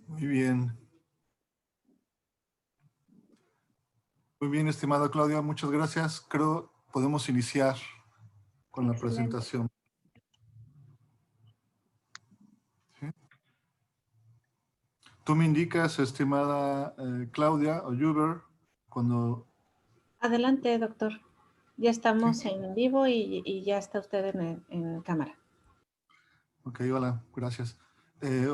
Muy bien. Muy bien, estimada Claudia, muchas gracias. Creo podemos iniciar con la presentación. ¿Sí? Tú me indicas, estimada Claudia o Juber, cuando... Adelante, doctor. Ya estamos ¿Sí? en vivo y ya está usted en cámara. Ok, hola, gracias.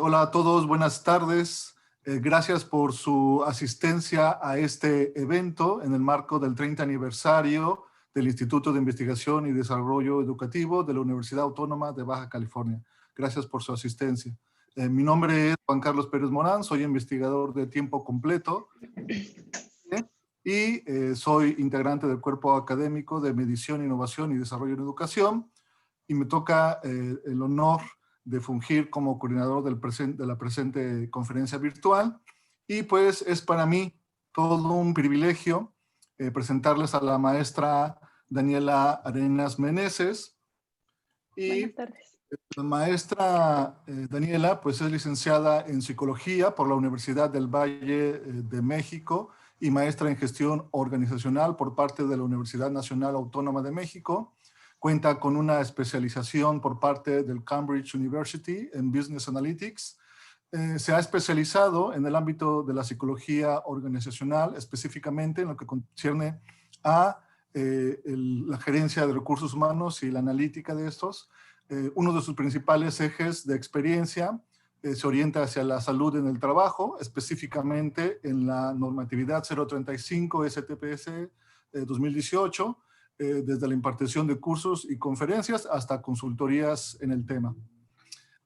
Hola a todos, buenas tardes. Gracias por su asistencia a este evento en el marco del 30 aniversario del Instituto de Investigación y Desarrollo Educativo de la Universidad Autónoma de Baja California. Gracias por su asistencia. Mi nombre es Juan Carlos Pérez Morán, soy investigador de tiempo completo y soy integrante del cuerpo académico de Medición, Innovación y Desarrollo en Educación, y me toca el honor de fungir como coordinador de la presente conferencia virtual, y pues es para mí todo un privilegio presentarles a la maestra Daniela Arenas Meneses. Buenas tardes. La maestra Daniela pues es licenciada en Psicología por la Universidad del Valle de México y maestra en Gestión Organizacional por parte de la Universidad Nacional Autónoma de México. Cuenta con una especialización por parte del Cambridge University en Business Analytics. Se ha especializado en el ámbito de la psicología organizacional, específicamente en lo que concierne a la gerencia de recursos humanos y la analítica de estos. Uno de sus principales ejes de experiencia se orienta hacia la salud en el trabajo, específicamente en la normatividad 035 STPS 2018, desde la impartición de cursos y conferencias hasta consultorías en el tema.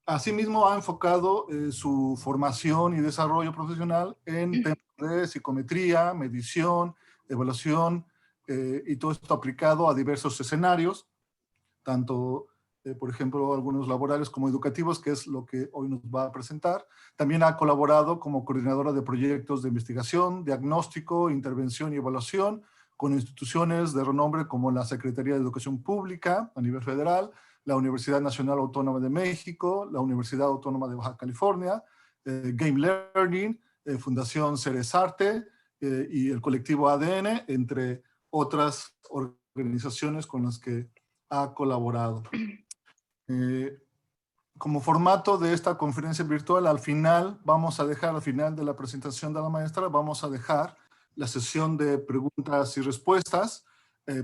Asimismo, ha enfocado su formación y desarrollo profesional en temas de psicometría, medición, evaluación, y todo esto aplicado a diversos escenarios, tanto, por ejemplo, algunos laborales como educativos, que es lo que hoy nos va a presentar. También ha colaborado como coordinadora de proyectos de investigación, diagnóstico, intervención y evaluación con instituciones de renombre como la Secretaría de Educación Pública a nivel federal, la Universidad Nacional Autónoma de México, la Universidad Autónoma de Baja California, Game Learning, Fundación Ceresarte y el colectivo ADN, entre otras organizaciones con las que ha colaborado. Como formato de esta conferencia virtual, al final de la presentación de la maestra, vamos a dejar la sesión de preguntas y respuestas.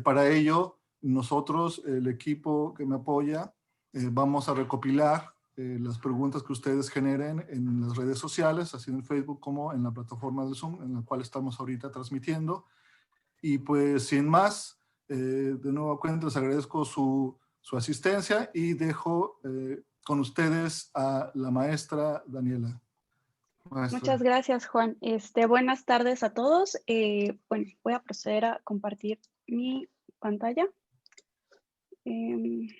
Para ello, nosotros, el equipo que me apoya, vamos a recopilar las preguntas que ustedes generen en las redes sociales, así en Facebook como en la plataforma de Zoom, en la cual estamos ahorita transmitiendo. Y pues, sin más, de nuevo cuenta, les agradezco su asistencia y dejo con ustedes a la maestra Daniela. Maestra. Muchas gracias, Juan. Buenas tardes a todos. Bueno, voy a proceder a compartir mi pantalla. ¿Me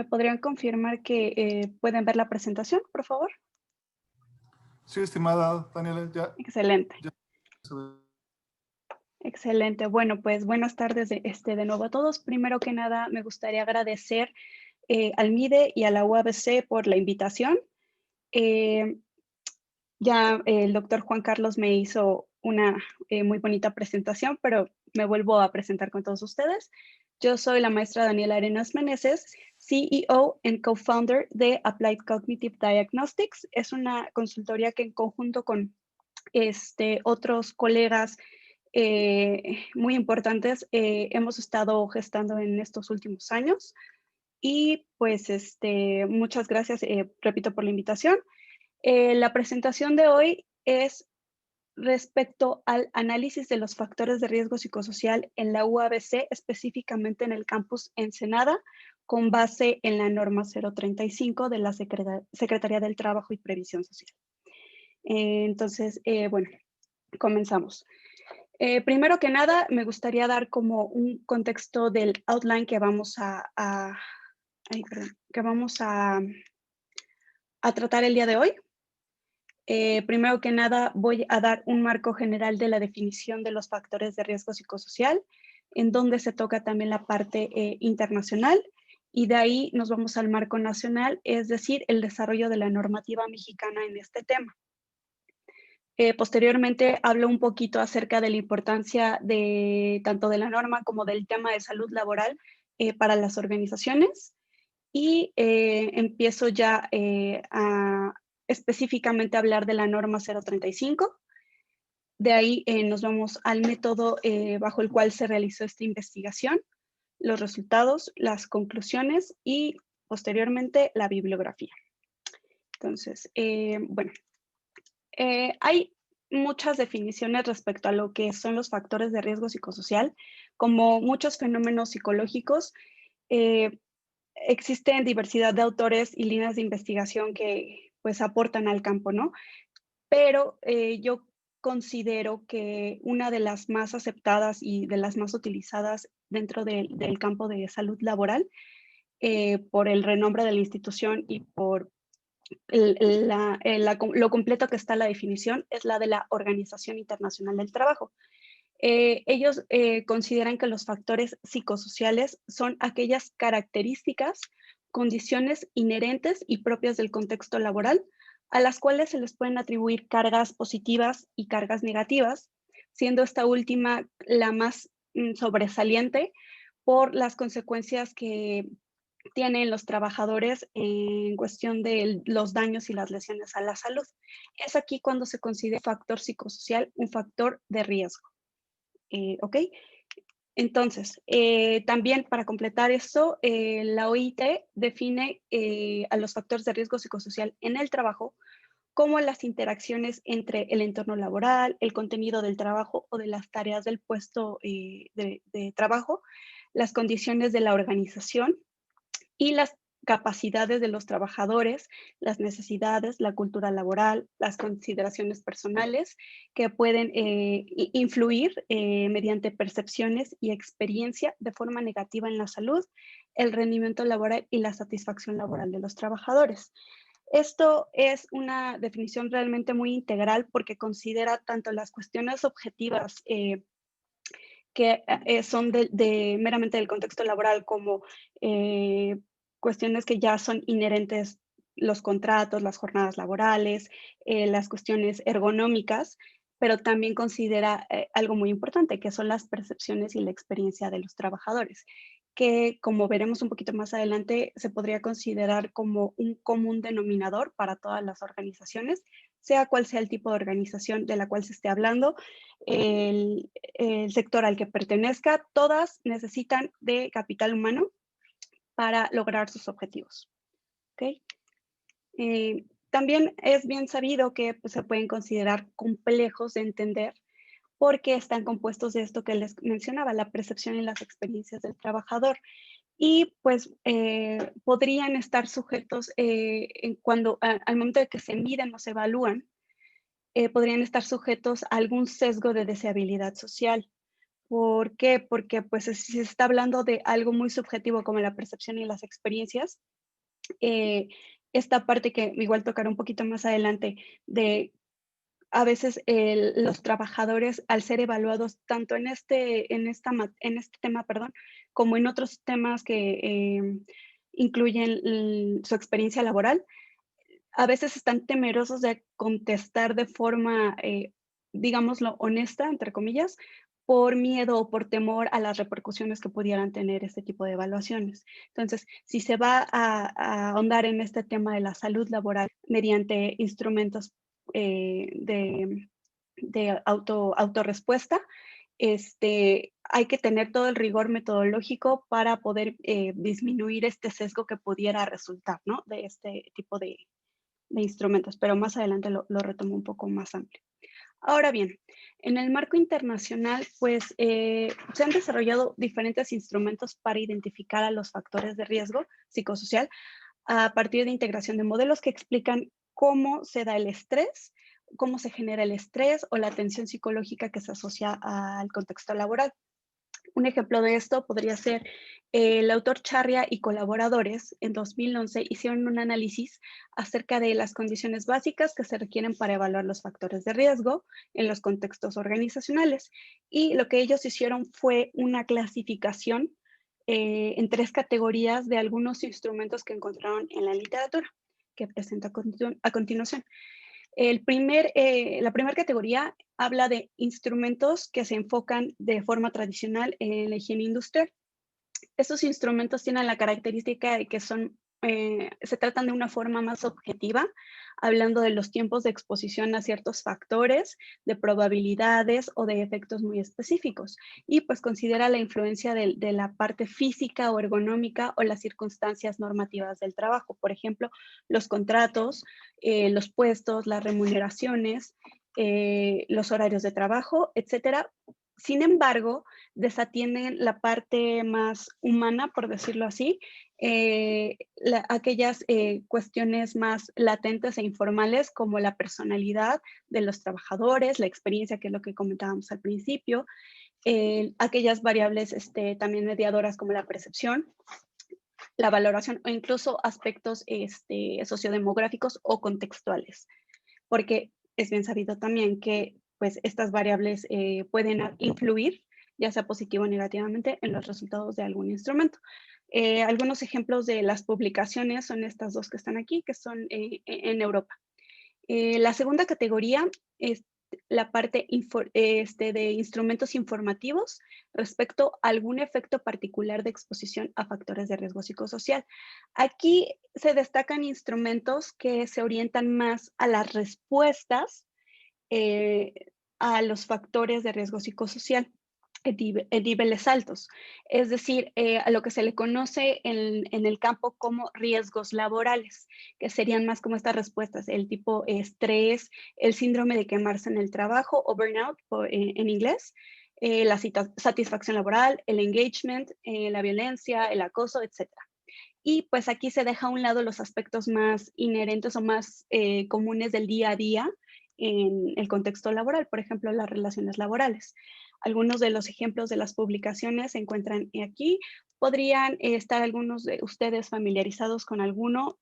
podrían confirmar que pueden ver la presentación, por favor? Sí, estimada Daniela, ya. Excelente. Ya. Excelente. Bueno, pues buenas tardes de nuevo a todos. Primero que nada, me gustaría agradecer al MIDE y a la UABC por la invitación. Ya el doctor Juan Carlos me hizo una muy bonita presentación, pero me vuelvo a presentar con todos ustedes. Yo soy la maestra Daniela Arenas Meneses, CEO y co-founder de Applied Cognitive Diagnostics. Es una consultoría que en conjunto con otros colegas muy importantes hemos estado gestando en estos últimos años. Y pues muchas gracias, repito, por la invitación. La presentación de hoy es respecto al análisis de los factores de riesgo psicosocial en la UABC, específicamente en el campus Ensenada, con base en la norma 035 de la Secretaría del Trabajo y Previsión Social. Entonces, bueno, comenzamos. Primero que nada, me gustaría dar como un contexto del outline que vamos a tratar el día de hoy. Primero que nada, voy a dar un marco general de la definición de los factores de riesgo psicosocial, en donde se toca también la parte internacional, y de ahí nos vamos al marco nacional, es decir, el desarrollo de la normativa mexicana en este tema. Posteriormente hablo un poquito acerca de la importancia de tanto de la norma como del tema de salud laboral para las organizaciones, y empiezo ya a específicamente hablar de la norma 035. De ahí nos vamos al método bajo el cual se realizó esta investigación, los resultados, las conclusiones y posteriormente la bibliografía. Entonces, bueno, hay muchas definiciones respecto a lo que son los factores de riesgo psicosocial. Como muchos fenómenos psicológicos, existen diversidad de autores y líneas de investigación que pues aportan al campo, ¿no? Pero yo considero que una de las más aceptadas y de las más utilizadas dentro del campo de salud laboral, por el renombre de la institución y por lo completo que está la definición, es la de la Organización Internacional del Trabajo. Ellos consideran que los factores psicosociales son aquellas características, condiciones inherentes y propias del contexto laboral, a las cuales se les pueden atribuir cargas positivas y cargas negativas, siendo esta última la más sobresaliente por las consecuencias que tienen los trabajadores en cuestión de los daños y las lesiones a la salud. Es aquí cuando se considera factor psicosocial un factor de riesgo. ¿Ok? Entonces, también para completar esto, la OIT define a los factores de riesgo psicosocial en el trabajo como las interacciones entre el entorno laboral, el contenido del trabajo o de las tareas del puesto de trabajo, las condiciones de la organización y las capacidades de los trabajadores, las necesidades, la cultura laboral, las consideraciones personales que pueden influir mediante percepciones y experiencia de forma negativa en la salud, el rendimiento laboral y la satisfacción laboral de los trabajadores. Esto es una definición realmente muy integral porque considera tanto las cuestiones objetivas que son meramente del contexto laboral, como cuestiones que ya son inherentes, los contratos, las jornadas laborales, las cuestiones ergonómicas, pero también considera algo muy importante, que son las percepciones y la experiencia de los trabajadores, que como veremos un poquito más adelante, se podría considerar como un común denominador para todas las organizaciones, sea cual sea el tipo de organización de la cual se esté hablando, el sector al que pertenezca, todas necesitan de capital humano para lograr sus objetivos. ¿Okay? También es bien sabido que pues, se pueden considerar complejos de entender porque están compuestos de esto que les mencionaba, la percepción y las experiencias del trabajador. Y pues podrían estar sujetos al momento de que se miden o se evalúan, podrían estar sujetos a algún sesgo de deseabilidad social. ¿Por qué? Porque pues si se está hablando de algo muy subjetivo como la percepción y las experiencias, esta parte que igual tocaré un poquito más adelante, de a veces los trabajadores al ser evaluados tanto en este tema, como en otros temas que incluyen su experiencia laboral, a veces están temerosos de contestar de forma, digámoslo, honesta, entre comillas, por miedo o por temor a las repercusiones que pudieran tener este tipo de evaluaciones. Entonces, si se va a ahondar en este tema de la salud laboral mediante instrumentos de autorrespuesta, hay que tener todo el rigor metodológico para poder disminuir este sesgo que pudiera resultar, ¿no? De este tipo de instrumentos, pero más adelante lo retomo un poco más amplio. Ahora bien, en el marco internacional, pues se han desarrollado diferentes instrumentos para identificar a los factores de riesgo psicosocial a partir de integración de modelos que explican cómo se da el estrés, cómo se genera el estrés o la tensión psicológica que se asocia al contexto laboral. Un ejemplo de esto podría ser el autor Charria y colaboradores en 2011 hicieron un análisis acerca de las condiciones básicas que se requieren para evaluar los factores de riesgo en los contextos organizacionales. Y lo que ellos hicieron fue una clasificación en 3 categorías de algunos instrumentos que encontraron en la literatura, que presento a continuación. La primera categoría habla de instrumentos que se enfocan de forma tradicional en la higiene industrial. Estos instrumentos tienen la característica de que se tratan de una forma más objetiva, hablando de los tiempos de exposición a ciertos factores, de probabilidades o de efectos muy específicos. Y pues considera la influencia de la parte física o ergonómica o las circunstancias normativas del trabajo. Por ejemplo, los contratos, los puestos, las remuneraciones, los horarios de trabajo, etcétera. Sin embargo, desatienden la parte más humana, por decirlo así, aquellas cuestiones más latentes e informales como la personalidad de los trabajadores, la experiencia, que es lo que comentábamos al principio, aquellas variables también mediadoras como la percepción, la valoración o incluso aspectos sociodemográficos o contextuales, porque es bien sabido también que pues, estas variables pueden influir, ya sea positivo o negativamente, en los resultados de algún instrumento. Algunos ejemplos de las publicaciones son estas dos que están aquí, que son en Europa. La segunda categoría es la parte de instrumentos informativos respecto a algún efecto particular de exposición a factores de riesgo psicosocial. Aquí se destacan instrumentos que se orientan más a las respuestas eh, a los factores de riesgo psicosocial en niveles altos, es decir, a lo que se le conoce en el campo como riesgos laborales, que serían más como estas respuestas, el tipo estrés, el síndrome de quemarse en el trabajo o burnout en inglés, la satisfacción laboral, el engagement, la violencia, el acoso, etc. Y pues aquí se deja a un lado los aspectos más inherentes o más comunes del día a día en el contexto laboral, por ejemplo, las relaciones laborales. Algunos de los ejemplos de las publicaciones se encuentran aquí. Podrían estar algunos de ustedes familiarizados con alguno,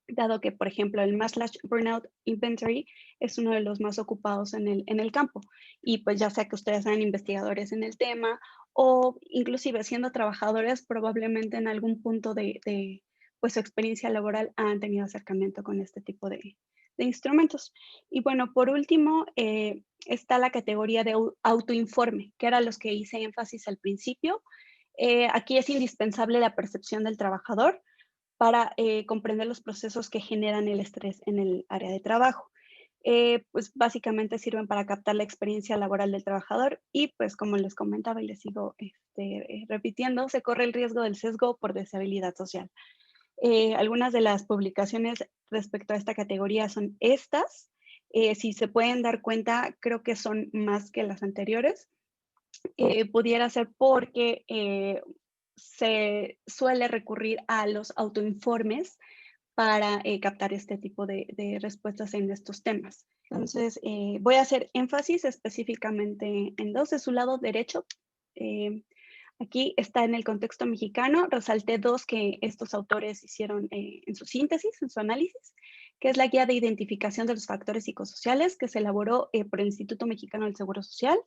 dado que, por ejemplo, el Maslach Burnout Inventory es uno de los más ocupados en el campo. Y pues ya sea que ustedes sean investigadores en el tema o inclusive siendo trabajadores, probablemente en algún punto de pues, su experiencia laboral han tenido acercamiento con este tipo de instrumentos. Y bueno, por último, está la categoría de autoinforme, que era los que hice énfasis al principio. Aquí es indispensable la percepción del trabajador para comprender los procesos que generan el estrés en el área de trabajo. Pues básicamente sirven para captar la experiencia laboral del trabajador y pues como les comentaba y les sigo repitiendo, se corre el riesgo del sesgo por deshabilidad social. Algunas de las publicaciones respecto a esta categoría son estas. Si se pueden dar cuenta, creo que son más que las anteriores. Pudiera ser porque se suele recurrir a los autoinformes para captar este tipo de respuestas en estos temas. Entonces, voy a hacer énfasis específicamente en dos. De su lado derecho, aquí está en el contexto mexicano. Resalté dos que estos autores hicieron en su síntesis, en su análisis, que es la guía de identificación de los factores psicosociales que se elaboró por el Instituto Mexicano del Seguro Social.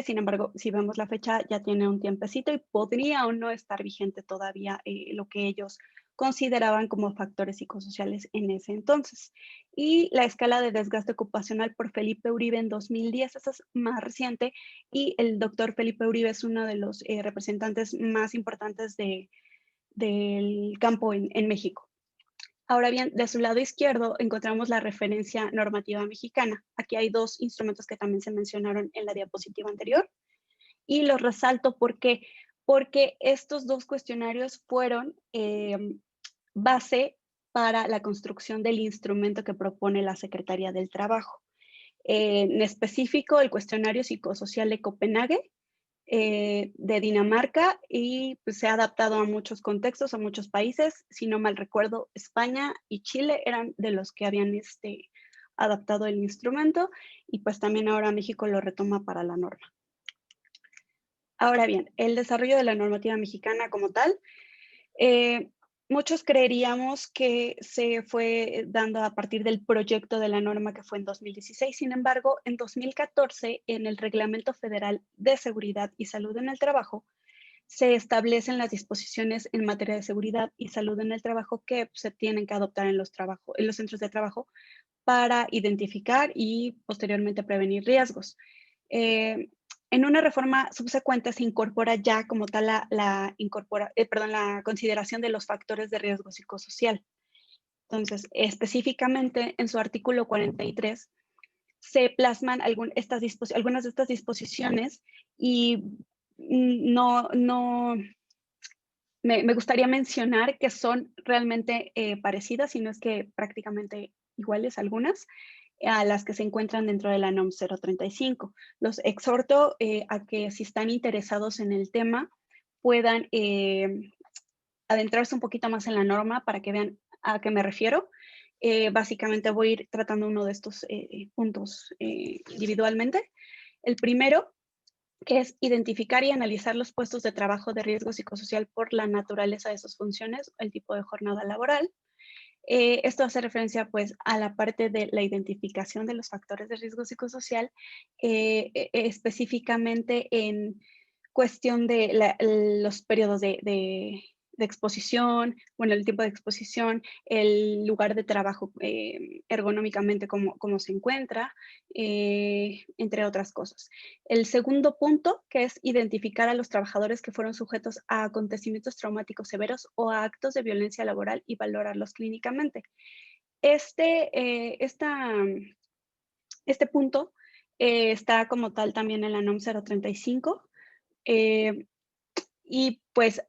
Sin embargo, si vemos la fecha, ya tiene un tiempecito y podría o no estar vigente todavía lo que ellos consideraban como factores psicosociales en ese entonces. Y la escala de desgaste ocupacional por Felipe Uribe en 2010, esa es más reciente, y el doctor Felipe Uribe es uno de los representantes más importantes del campo en México. Ahora bien, de su lado izquierdo encontramos la referencia normativa mexicana. Aquí hay dos instrumentos que también se mencionaron en la diapositiva anterior y los resalto porque estos dos cuestionarios fueron base para la construcción del instrumento que propone la Secretaría del Trabajo. En específico, el cuestionario psicosocial de Copenhague, de Dinamarca, y pues, se ha adaptado a muchos contextos, a muchos países. Si no mal recuerdo, España y Chile eran de los que habían adaptado el instrumento, y pues también ahora México lo retoma para la norma. Ahora bien, el desarrollo de la normativa mexicana como tal, muchos creeríamos que se fue dando a partir del proyecto de la norma que fue en 2016. Sin embargo, en 2014, en el Reglamento Federal de Seguridad y Salud en el Trabajo, se establecen las disposiciones en materia de seguridad y salud en el trabajo que se tienen que adoptar en los centros de trabajo para identificar y posteriormente prevenir riesgos. En una reforma subsecuente se incorpora ya como tal la consideración de los factores de riesgo psicosocial. Entonces, específicamente en su artículo 43 se plasman algunas de estas disposiciones, y me gustaría mencionar que son realmente parecidas, si no es que prácticamente iguales algunas, a las que se encuentran dentro de la NOM 035. Los exhorto a que, si están interesados en el tema, puedan adentrarse un poquito más en la norma para que vean a qué me refiero. Básicamente voy a ir tratando uno de estos puntos individualmente. El primero, que es identificar y analizar los puestos de trabajo de riesgo psicosocial por la naturaleza de sus funciones, el tipo de jornada laboral. Esto hace referencia pues a la parte de la identificación de los factores de riesgo psicosocial, específicamente en cuestión de los periodos de exposición, bueno, el tiempo de exposición, el lugar de trabajo ergonómicamente cómo se encuentra, entre otras cosas. El segundo punto, que es identificar a los trabajadores que fueron sujetos a acontecimientos traumáticos severos o a actos de violencia laboral y valorarlos clínicamente. Este punto está como tal también en la NOM 035, y pues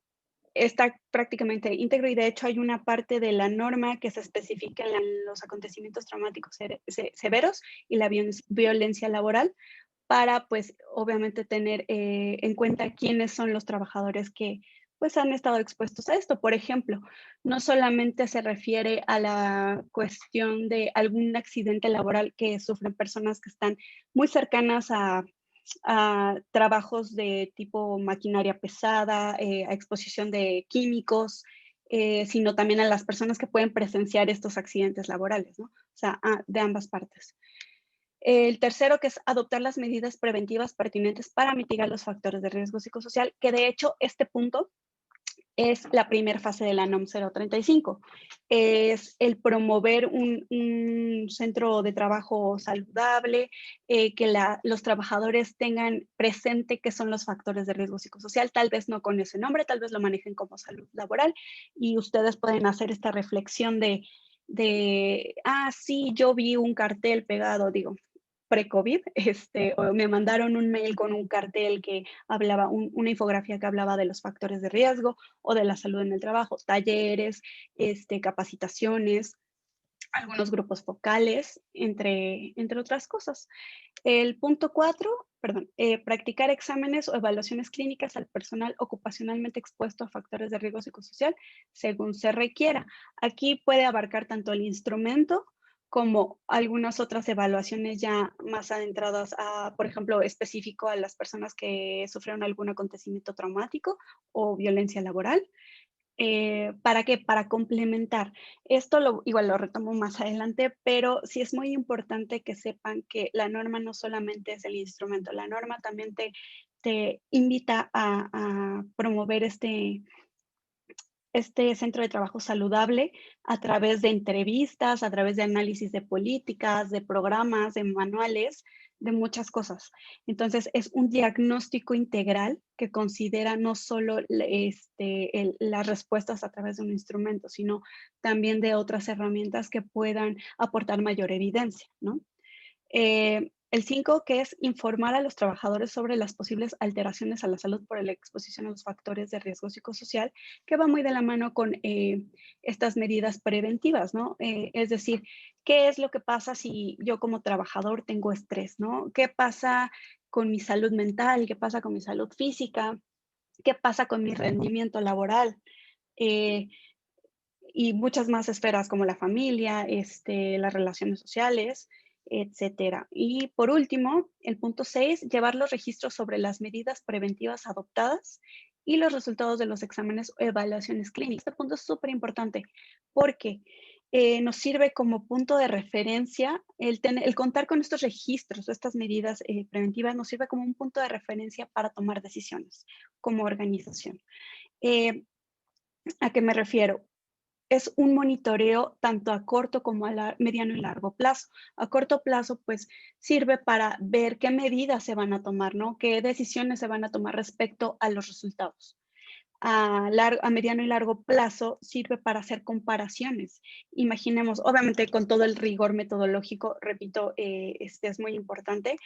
está prácticamente íntegro, y de hecho hay una parte de la norma que se especifica en los acontecimientos traumáticos severos y la violencia laboral, para pues obviamente tener en cuenta quiénes son los trabajadores que pues han estado expuestos a esto. Por ejemplo, no solamente se refiere a la cuestión de algún accidente laboral que sufren personas que están muy cercanas a trabajos de tipo maquinaria pesada, a exposición de químicos, sino también a las personas que pueden presenciar estos accidentes laborales, ¿no? O sea, de ambas partes. El tercero, que es adoptar las medidas preventivas pertinentes para mitigar los factores de riesgo psicosocial, que de hecho este punto es la primera fase de la NOM 035. Es el promover un centro de trabajo saludable, que los trabajadores tengan presente qué son los factores de riesgo psicosocial, tal vez no con ese nombre, tal vez lo manejen como salud laboral, y ustedes pueden hacer esta reflexión sí, yo vi un cartel pegado, digo, pre-COVID, o me mandaron un mail con un cartel que hablaba, una infografía que hablaba de los factores de riesgo o de la salud en el trabajo, talleres, capacitaciones, algunos grupos focales, entre otras cosas. El punto 4, practicar exámenes o evaluaciones clínicas al personal ocupacionalmente expuesto a factores de riesgo psicosocial según se requiera. Aquí puede abarcar tanto el instrumento como algunas otras evaluaciones ya más adentradas a, por ejemplo, específico a las personas que sufrieron algún acontecimiento traumático o violencia laboral. ¿Para qué? Para complementar. Esto igual lo retomo más adelante, pero sí es muy importante que sepan que la norma no solamente es el instrumento, la norma también te invita a promover este centro de trabajo saludable a través de entrevistas, a través de análisis de políticas, de programas, de manuales, de muchas cosas. Entonces, es un diagnóstico integral que considera no solo las respuestas a través de un instrumento, sino también de otras herramientas que puedan aportar mayor evidencia, ¿no? El 5, que es informar a los trabajadores sobre las posibles alteraciones a la salud por la exposición a los factores de riesgo psicosocial, que va muy de la mano con estas medidas preventivas, ¿no? Es decir, ¿qué es lo que pasa si yo como trabajador tengo estrés, ¿no? ¿Qué pasa con mi salud mental? ¿Qué pasa con mi salud física? ¿Qué pasa con mi rendimiento laboral? Eh, y muchas más esferas como la familia, las relaciones sociales, etcétera. Y por último, el punto 6, llevar los registros sobre las medidas preventivas adoptadas y los resultados de los exámenes o evaluaciones clínicas. Este punto es súper importante porque nos sirve como punto de referencia, el contar con estos registros o estas medidas preventivas nos sirve como un punto de referencia para tomar decisiones como organización. ¿A qué me refiero? Es un monitoreo tanto a corto como a mediano y largo plazo. A corto plazo, pues sirve para ver qué medidas se van a tomar, ¿no? Qué decisiones se van a tomar respecto a los resultados. A mediano y largo plazo sirve para hacer comparaciones. Imaginemos, obviamente con todo el rigor metodológico, repito, es muy importante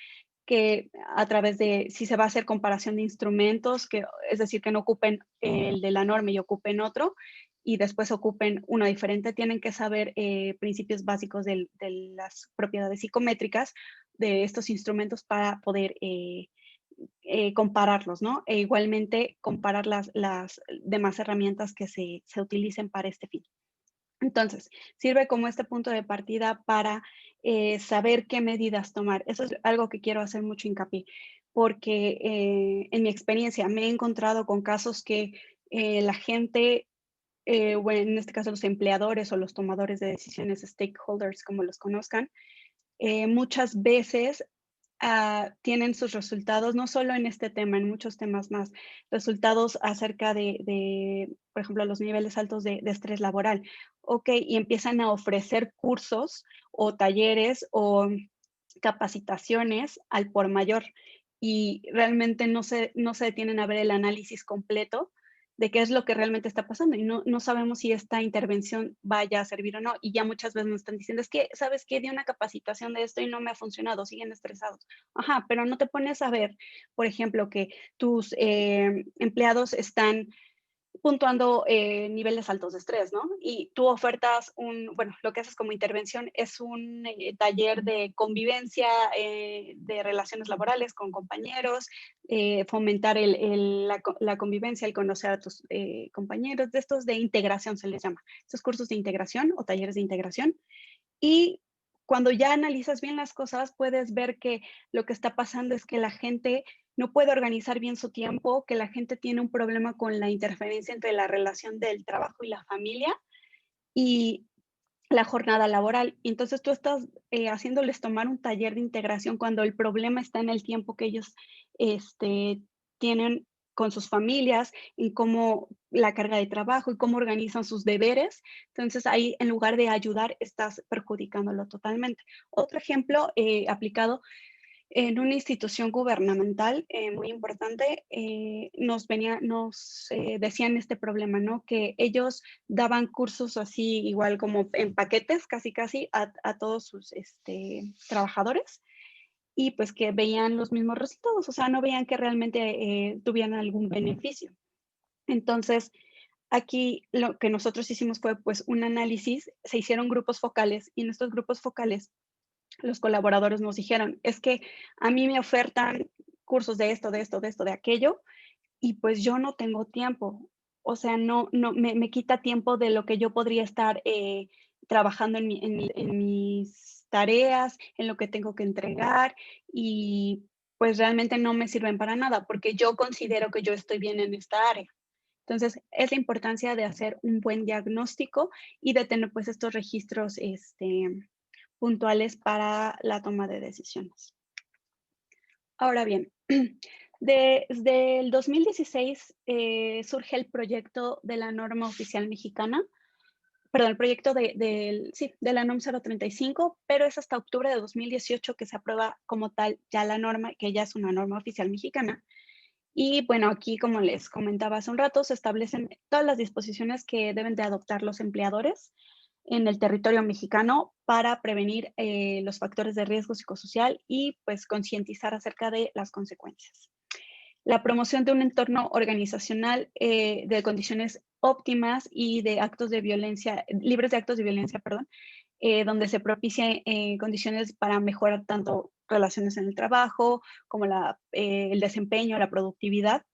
que a través de, si se va a hacer comparación de instrumentos, que, es decir, que no ocupen el de la norma y ocupen otro, y después ocupen uno diferente, tienen que saber principios básicos de las propiedades psicométricas de estos instrumentos para poder compararlos, ¿no? E igualmente comparar las demás herramientas que se utilicen para este fin. Entonces, sirve como este punto de partida para saber qué medidas tomar. Eso es algo que quiero hacer mucho hincapié, porque en mi experiencia me he encontrado con casos que la gente, bueno, en este caso los empleadores o los tomadores de decisiones, stakeholders, como los conozcan, muchas veces tienen sus resultados, no solo en este tema, en muchos temas más, resultados acerca de, por ejemplo, los niveles altos de estrés laboral. Ok, y empiezan a ofrecer cursos o talleres o capacitaciones al por mayor y realmente no se detienen a ver el análisis completo de qué es lo que realmente está pasando y no sabemos si esta intervención vaya a servir o no. Y ya muchas veces nos están diciendo, es que, ¿sabes qué? Di una capacitación de esto y no me ha funcionado, siguen estresados. Ajá, pero no te pones a ver, por ejemplo, que tus empleados están puntuando niveles altos de estrés, ¿no? Y tú ofertas bueno, lo que haces como intervención es un taller de convivencia, de relaciones laborales con compañeros, fomentar la convivencia, el conocer a tus compañeros, de estos de integración se les llama, estos cursos de integración o talleres de integración. Y cuando ya analizas bien las cosas, puedes ver que lo que está pasando es que la gente no puede organizar bien su tiempo, que la gente tiene un problema con la interferencia entre la relación del trabajo y la familia y la jornada laboral. Entonces tú estás haciéndoles tomar un taller de integración cuando el problema está en el tiempo que ellos tienen con sus familias, en cómo la carga de trabajo y cómo organizan sus deberes. Entonces ahí, en lugar de ayudar, estás perjudicándolo totalmente. Otro ejemplo aplicado en una institución gubernamental muy importante, nos decían este problema, ¿no? Que ellos daban cursos así, igual como en paquetes, casi casi, a todos sus trabajadores y pues que veían los mismos resultados, o sea, no veían que realmente tuvieran algún beneficio. Entonces, aquí lo que nosotros hicimos fue pues un análisis, se hicieron grupos focales y en estos grupos focales los colaboradores nos dijeron, es que a mí me ofertan cursos de esto, de esto, de esto, de aquello, y pues yo no tengo tiempo. O sea, no me quita tiempo de lo que yo podría estar trabajando en mis tareas, en lo que tengo que entregar, y pues realmente no me sirven para nada, porque yo considero que yo estoy bien en esta área. Entonces, es la importancia de hacer un buen diagnóstico y de tener pues estos registros puntuales para la toma de decisiones. Ahora bien, desde el 2016 surge el proyecto de la norma oficial mexicana, perdón, el proyecto de la NOM 035, pero es hasta octubre de 2018 que se aprueba como tal ya la norma, que ya es una norma oficial mexicana. Y bueno, aquí, como les comentaba hace un rato, se establecen todas las disposiciones que deben de adoptar los empleadores en el territorio mexicano para prevenir los factores de riesgo psicosocial y pues concientizar acerca de las consecuencias. La promoción de un entorno organizacional de condiciones óptimas y de actos de violencia, libres de actos de violencia, perdón, donde se propicien condiciones para mejorar tanto relaciones en el trabajo como el desempeño, la productividad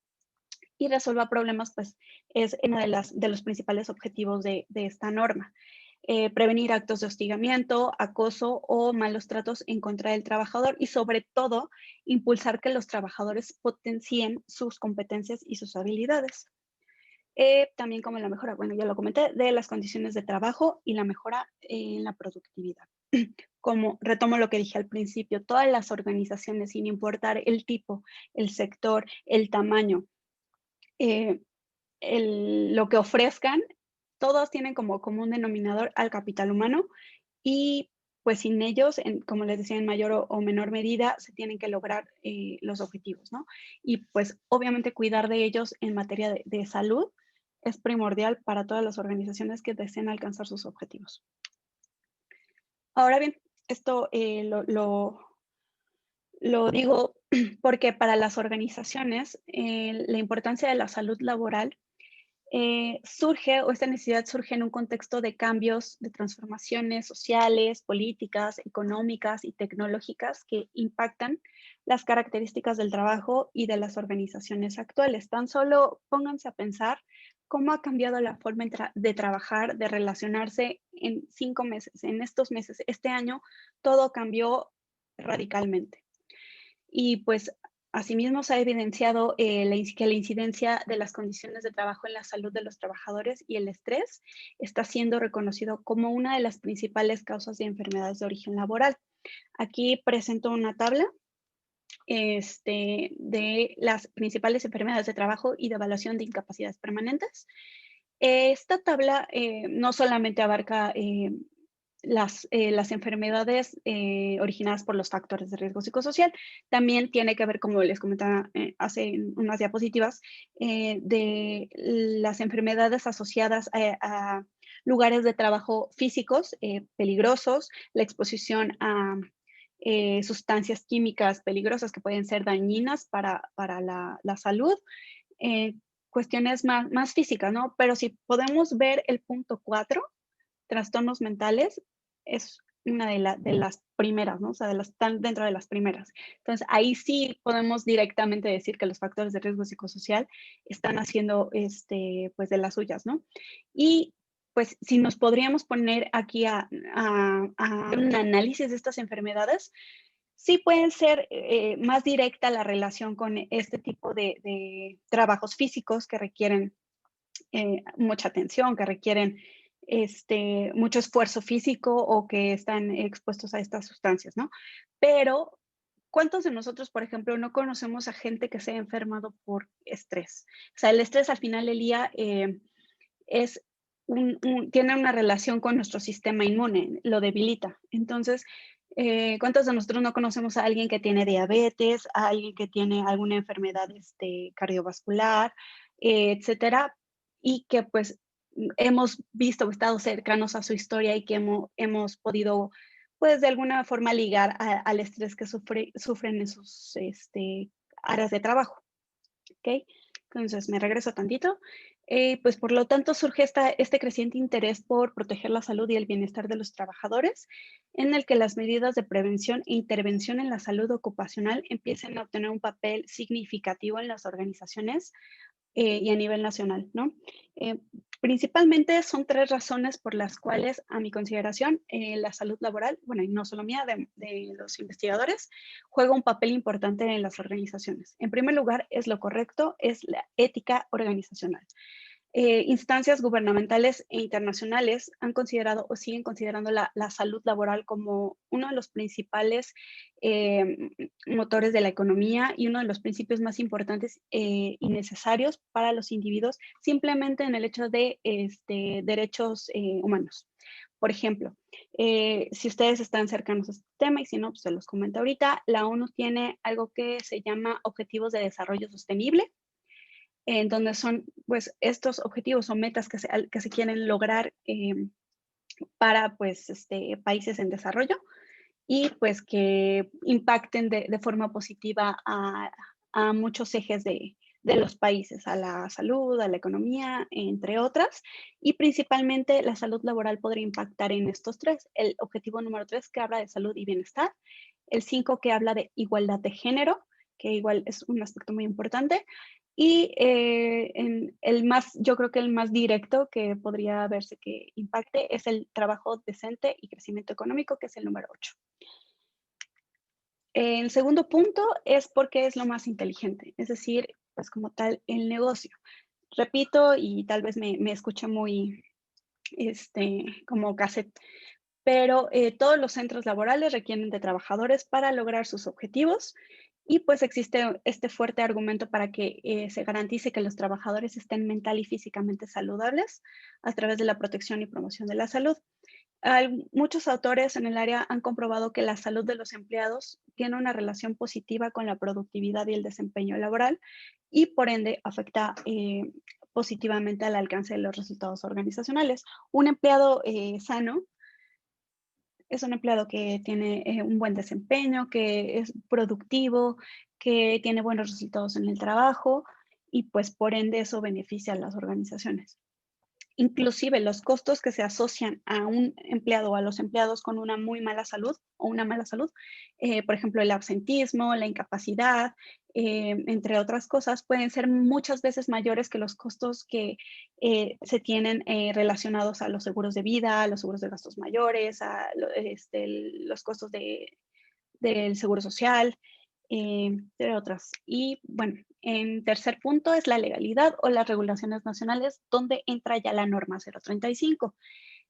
y resuelva problemas, pues es uno de los principales objetivos de esta norma. Prevenir actos de hostigamiento, acoso o malos tratos en contra del trabajador y sobre todo impulsar que los trabajadores potencien sus competencias y sus habilidades. También como la mejora, bueno, ya lo comenté, de las condiciones de trabajo y la mejora en la productividad. Como retomo lo que dije al principio, todas las organizaciones, sin importar el tipo, el sector, el tamaño, lo que ofrezcan, todos tienen como común denominador al capital humano y pues sin ellos, como les decía, en mayor o menor medida se tienen que lograr los objetivos, ¿no? Y pues obviamente cuidar de ellos en materia de salud es primordial para todas las organizaciones que deseen alcanzar sus objetivos. Ahora bien, esto lo digo porque para las organizaciones la importancia de la salud laboral esta necesidad surge en un contexto de cambios, de transformaciones sociales, políticas, económicas y tecnológicas que impactan las características del trabajo y de las organizaciones actuales. Tan solo pónganse a pensar cómo ha cambiado la forma de trabajar, de relacionarse en 5 meses, en estos meses. Este año todo cambió radicalmente. Y pues asimismo se ha evidenciado que la incidencia de las condiciones de trabajo en la salud de los trabajadores y el estrés está siendo reconocido como una de las principales causas de enfermedades de origen laboral. Aquí presento una tabla de las principales enfermedades de trabajo y de evaluación de incapacidades permanentes. Esta tabla no solamente abarca las enfermedades originadas por los factores de riesgo psicosocial. También tiene que ver, como les comentaba hace unas diapositivas, de las enfermedades asociadas a lugares de trabajo físicos peligrosos, la exposición a sustancias químicas peligrosas que pueden ser dañinas para la salud, cuestiones más físicas, ¿no? Pero si podemos ver el punto 4, trastornos mentales, es una de las primeras, ¿no? O sea, están dentro de las primeras. Entonces, ahí sí podemos directamente decir que los factores de riesgo psicosocial están haciendo, pues, de las suyas, ¿no? Y, pues, si nos podríamos poner aquí a un análisis de estas enfermedades, sí pueden ser más directa la relación con este tipo de trabajos físicos que requieren mucha atención, que requieren mucho esfuerzo físico o que están expuestos a estas sustancias, ¿no? Pero, ¿cuántos de nosotros, por ejemplo, no conocemos a gente que se ha enfermado por estrés? O sea, el estrés al final del día tiene una relación con nuestro sistema inmune, lo debilita. Entonces, ¿cuántos de nosotros no conocemos a alguien que tiene diabetes, a alguien que tiene alguna enfermedad cardiovascular, etcétera? Y que pues hemos visto o estado cercanos a su historia y que hemos podido, pues de alguna forma ligar al estrés que sufren en sus áreas de trabajo. ¿Ok? Entonces me regreso tantito. Pues por lo tanto surge este creciente interés por proteger la salud y el bienestar de los trabajadores, en el que las medidas de prevención e intervención en la salud ocupacional empiezan a obtener un papel significativo en las organizaciones y a nivel nacional, ¿no? Principalmente son 3 razones por las cuales, a mi consideración, la salud laboral, bueno, y no solo mía, de los investigadores, juega un papel importante en las organizaciones. En primer lugar, es lo correcto, es la ética organizacional. Instancias gubernamentales e internacionales han considerado o siguen considerando la salud laboral como uno de los principales motores de la economía y uno de los principios más importantes y necesarios para los individuos, simplemente en el hecho de derechos humanos. Por ejemplo, si ustedes están cercanos a este tema y si no, pues se los comento ahorita, la ONU tiene algo que se llama Objetivos de Desarrollo Sostenible, en donde son pues estos objetivos o metas que se quieren lograr para pues, países en desarrollo y pues que impacten de forma positiva a muchos ejes de los países, a la salud, a la economía, entre otras. Y principalmente la salud laboral podría impactar en estos tres. El objetivo número 3 que habla de salud y bienestar. El 5 que habla de igualdad de género, que igual es un aspecto muy importante. Y yo creo que el más directo que podría verse que impacte es el trabajo decente y crecimiento económico, que es el número 8. El segundo punto es porque es lo más inteligente, es decir, pues como tal, el negocio. Repito, y tal vez me escuche muy como cassette, pero todos los centros laborales requieren de trabajadores para lograr sus objetivos y pues existe este fuerte argumento para que se garantice que los trabajadores estén mental y físicamente saludables a través de la protección y promoción de la salud. Muchos autores en el área han comprobado que la salud de los empleados tiene una relación positiva con la productividad y el desempeño laboral y por ende afecta positivamente al alcance de los resultados organizacionales. Un empleado sano es un empleado que tiene un buen desempeño, que es productivo, que tiene buenos resultados en el trabajo y pues por ende eso beneficia a las organizaciones. Inclusive los costos que se asocian a un empleado o a los empleados con una muy mala salud o una mala salud, por ejemplo, el absentismo, la incapacidad, entre otras cosas, pueden ser muchas veces mayores que los costos que se tienen relacionados a los seguros de vida, a los seguros de gastos mayores, a los costos del seguro social, entre otras. Y bueno, en tercer punto es la legalidad o las regulaciones nacionales, donde entra ya la norma 035.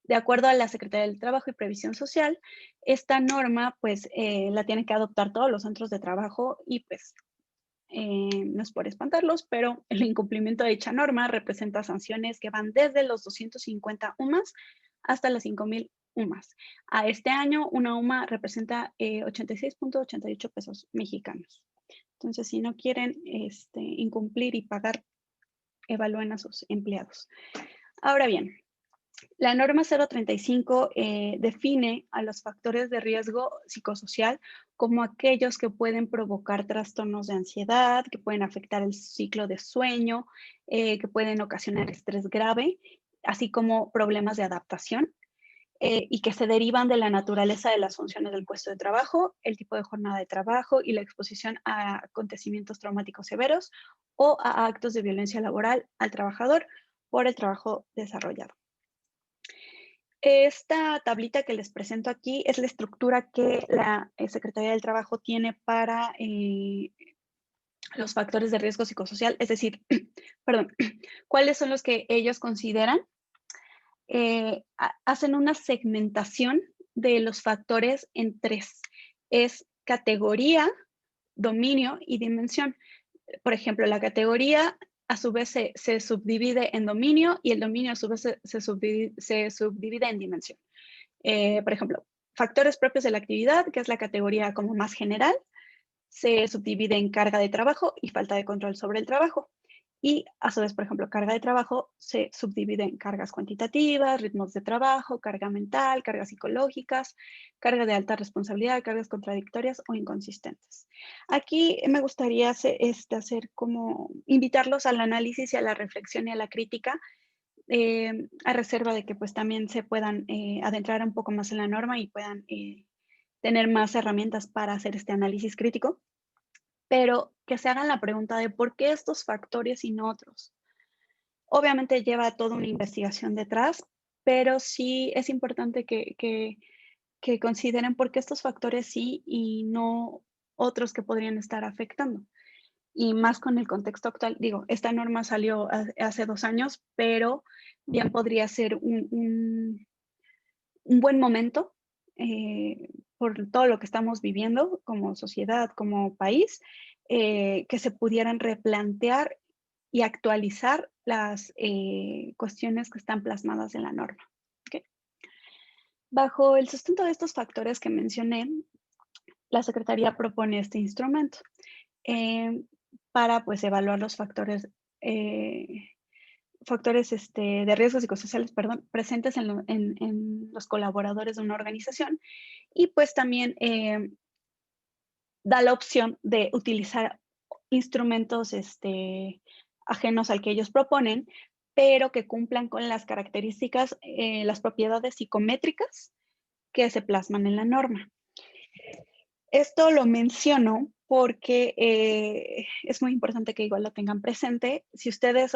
De acuerdo a la Secretaría del Trabajo y Previsión Social, esta norma pues la tienen que adoptar todos los centros de trabajo y pues no es por espantarlos, pero el incumplimiento de dicha norma representa sanciones que van desde los 250 UMAS hasta las 5,000 UMAS. A este año, una UMA representa 86.88 pesos mexicanos. Entonces, si no quieren incumplir y pagar, evalúen a sus empleados. Ahora bien, la norma 035 define a los factores de riesgo psicosocial como aquellos que pueden provocar trastornos de ansiedad, que pueden afectar el ciclo de sueño, que pueden ocasionar estrés grave, así como problemas de adaptación. Y que se derivan de la naturaleza de las funciones del puesto de trabajo, el tipo de jornada de trabajo y la exposición a acontecimientos traumáticos severos o a actos de violencia laboral al trabajador por el trabajo desarrollado. Esta tablita que les presento aquí es la estructura que la Secretaría del Trabajo tiene para los factores de riesgo psicosocial, es decir, perdón, cuáles son los que ellos consideran. Hacen una segmentación de los factores en 3. Es categoría, dominio y dimensión. Por ejemplo, la categoría a su vez se subdivide en dominio y el dominio a su vez se subdivide en dimensión. Por ejemplo, factores propios de la actividad, que es la categoría como más general, se subdivide en carga de trabajo y falta de control sobre el trabajo. Y a su vez, por ejemplo, carga de trabajo se subdivide en cargas cuantitativas, ritmos de trabajo, carga mental, cargas psicológicas, carga de alta responsabilidad, cargas contradictorias o inconsistentes. Aquí me gustaría hacer como invitarlos al análisis y a la reflexión y a la crítica, a reserva de que pues también se puedan adentrar un poco más en la norma y puedan tener más herramientas para hacer este análisis crítico, pero que se hagan la pregunta de por qué estos factores y no otros. Obviamente lleva toda una investigación detrás, pero sí es importante que consideren por qué estos factores sí y no otros que podrían estar afectando. Y más con el contexto actual, digo, esta norma salió hace 2 años, pero bien podría ser un buen momento por todo lo que estamos viviendo como sociedad, como país, que se pudieran replantear y actualizar las cuestiones que están plasmadas en la norma. ¿Okay? Bajo el sustento de estos factores que mencioné, la Secretaría propone este instrumento para pues, evaluar los factores factores de riesgos psicosociales, perdón, presentes en los colaboradores de una organización, y pues también da la opción de utilizar instrumentos ajenos al que ellos proponen, pero que cumplan con las características, las propiedades psicométricas que se plasman en la norma. Esto lo menciono porque es muy importante que igual lo tengan presente. Si ustedes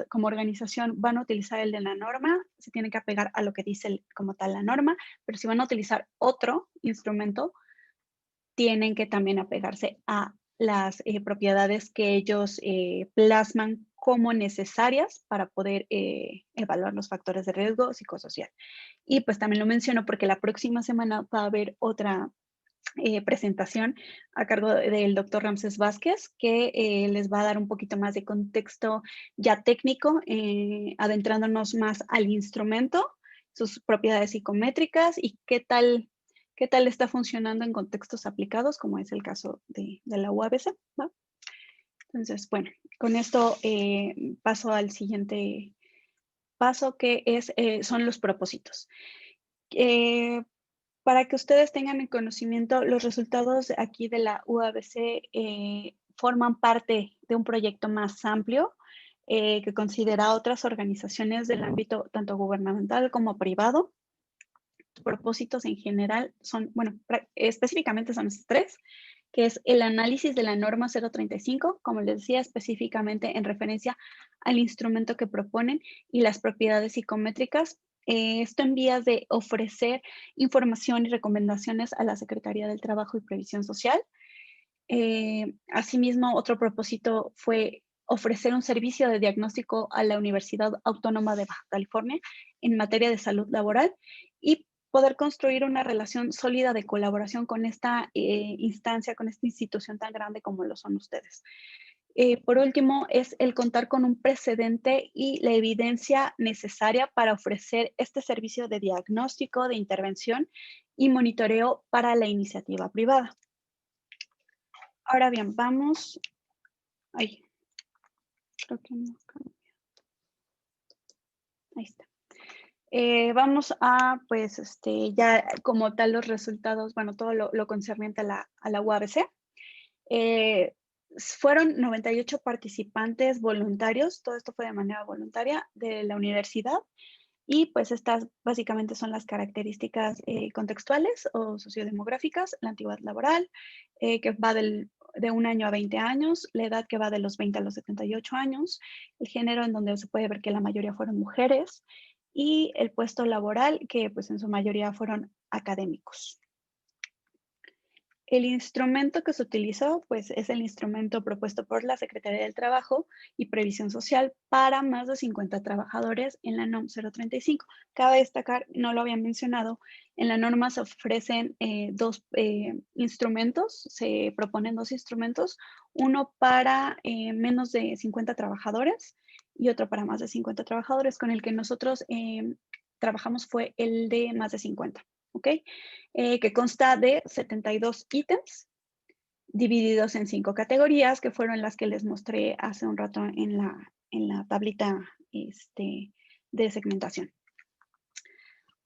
como organización van a utilizar el de la norma, se tienen que apegar a lo que dice como tal la norma, pero si van a utilizar otro instrumento, tienen que también apegarse a las propiedades que ellos plasman como necesarias para poder evaluar los factores de riesgo psicosocial. Y pues también lo menciono porque la próxima semana va a haber otra presentación a cargo del doctor Ramsés Vázquez, que les va a dar un poquito más de contexto ya técnico, adentrándonos más al instrumento, sus propiedades psicométricas y qué tal está funcionando en contextos aplicados, como es el caso de la UABC, ¿va? Entonces, bueno, con esto paso al siguiente paso, que son los propósitos. Para que ustedes tengan el conocimiento, los resultados aquí de la UABC forman parte de un proyecto más amplio que considera otras organizaciones del ámbito tanto gubernamental como privado. Los propósitos en general son, bueno, específicamente son estos tres, que es el análisis de la norma 035, como les decía, específicamente en referencia al instrumento que proponen y las propiedades psicométricas. Esto en vías de ofrecer información y recomendaciones a la Secretaría del Trabajo y Previsión Social. Asimismo, otro propósito fue ofrecer un servicio de diagnóstico a la Universidad Autónoma de Baja California en materia de salud laboral y poder construir una relación sólida de colaboración con esta instancia, con esta institución tan grande como lo son ustedes. Por último, es el contar con un precedente y la evidencia necesaria para ofrecer este servicio de diagnóstico, de intervención y monitoreo para la iniciativa privada. Ahora bien, vamos. Ay, creo que no cambió. Ahí está. Vamos a, pues, ya como tal los resultados, bueno, todo lo concerniente a la UABC. Fueron 98 participantes voluntarios, todo esto fue de manera voluntaria de la universidad, y pues estas básicamente son las características contextuales o sociodemográficas, la antigüedad laboral, que va de 1 año a 20 años, la edad que va de los 20 a los 78 años, el género en donde se puede ver que la mayoría fueron mujeres, y el puesto laboral que pues en su mayoría fueron académicos. El instrumento que se utilizó, pues, es el instrumento propuesto por la Secretaría del Trabajo y Previsión Social para más de 50 trabajadores en la NOM 035. Cabe destacar, no lo había mencionado, en la norma se ofrecen dos instrumentos, se proponen dos instrumentos, uno para menos de 50 trabajadores y otro para más de 50 trabajadores. Con el que nosotros trabajamos fue el de más de 50. ¿Ok? Que consta de 72 ítems divididos en 5 categorías, que fueron las que les mostré hace un rato en la tablita de segmentación.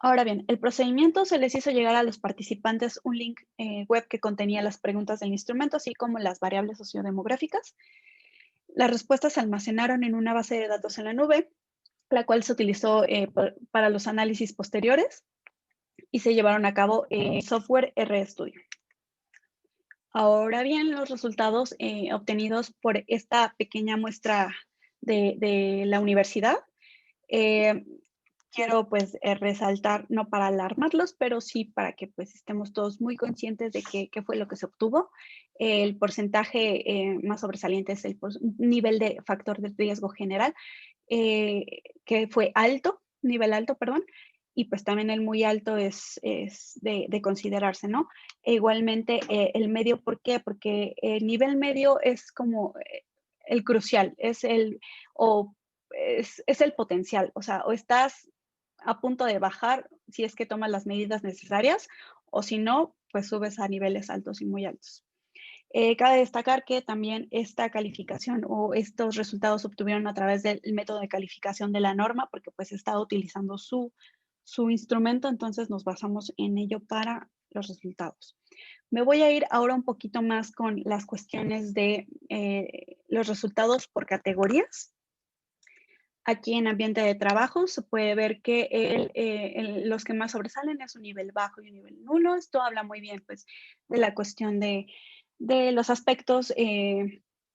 Ahora bien, el procedimiento se les hizo llegar a los participantes un link web que contenía las preguntas del instrumento, así como las variables sociodemográficas. Las respuestas se almacenaron en una base de datos en la nube, la cual se utilizó para los análisis posteriores, y se llevaron a cabo software RStudio. Ahora bien, los resultados obtenidos por esta pequeña muestra de la universidad, quiero pues resaltar, no para alarmarlos, pero sí para que pues estemos todos muy conscientes de qué fue lo que se obtuvo. El porcentaje más sobresaliente es el nivel de factor de riesgo general, que fue alto, nivel alto, perdón, y pues también el muy alto es de considerarse, ¿no? E igualmente el medio, ¿por qué? Porque el nivel medio es como el crucial, es el potencial, o sea, o estás a punto de bajar si es que tomas las medidas necesarias, o si no, pues subes a niveles altos y muy altos. Cabe destacar que también esta calificación o estos resultados se obtuvieron a través del método de calificación de la norma, porque pues estaba utilizando su instrumento, entonces nos basamos en ello para los resultados. Me voy a ir ahora un poquito más con las cuestiones de los resultados por categorías. Aquí en ambiente de trabajo se puede ver que los que más sobresalen es un nivel bajo y un nivel nulo. Esto habla muy bien pues, de la cuestión de los aspectos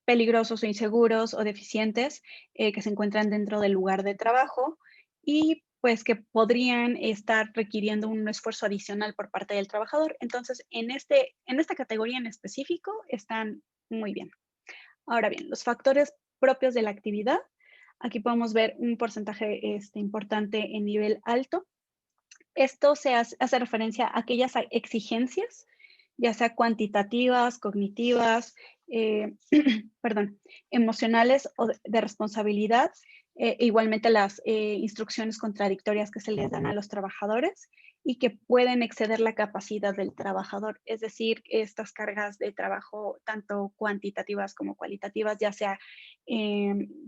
peligrosos o inseguros o deficientes que se encuentran dentro del lugar de trabajo y pues que podrían estar requiriendo un esfuerzo adicional por parte del trabajador. Entonces, en esta categoría en específico están muy bien. Ahora bien, los factores propios de la actividad. Aquí podemos ver un porcentaje importante en nivel alto. Esto hace referencia a aquellas exigencias, ya sea cuantitativas, cognitivas, perdón, emocionales o de responsabilidad, igualmente las instrucciones contradictorias que se les dan a los trabajadores y que pueden exceder la capacidad del trabajador. Es decir, estas cargas de trabajo, tanto cuantitativas como cualitativas, ya sea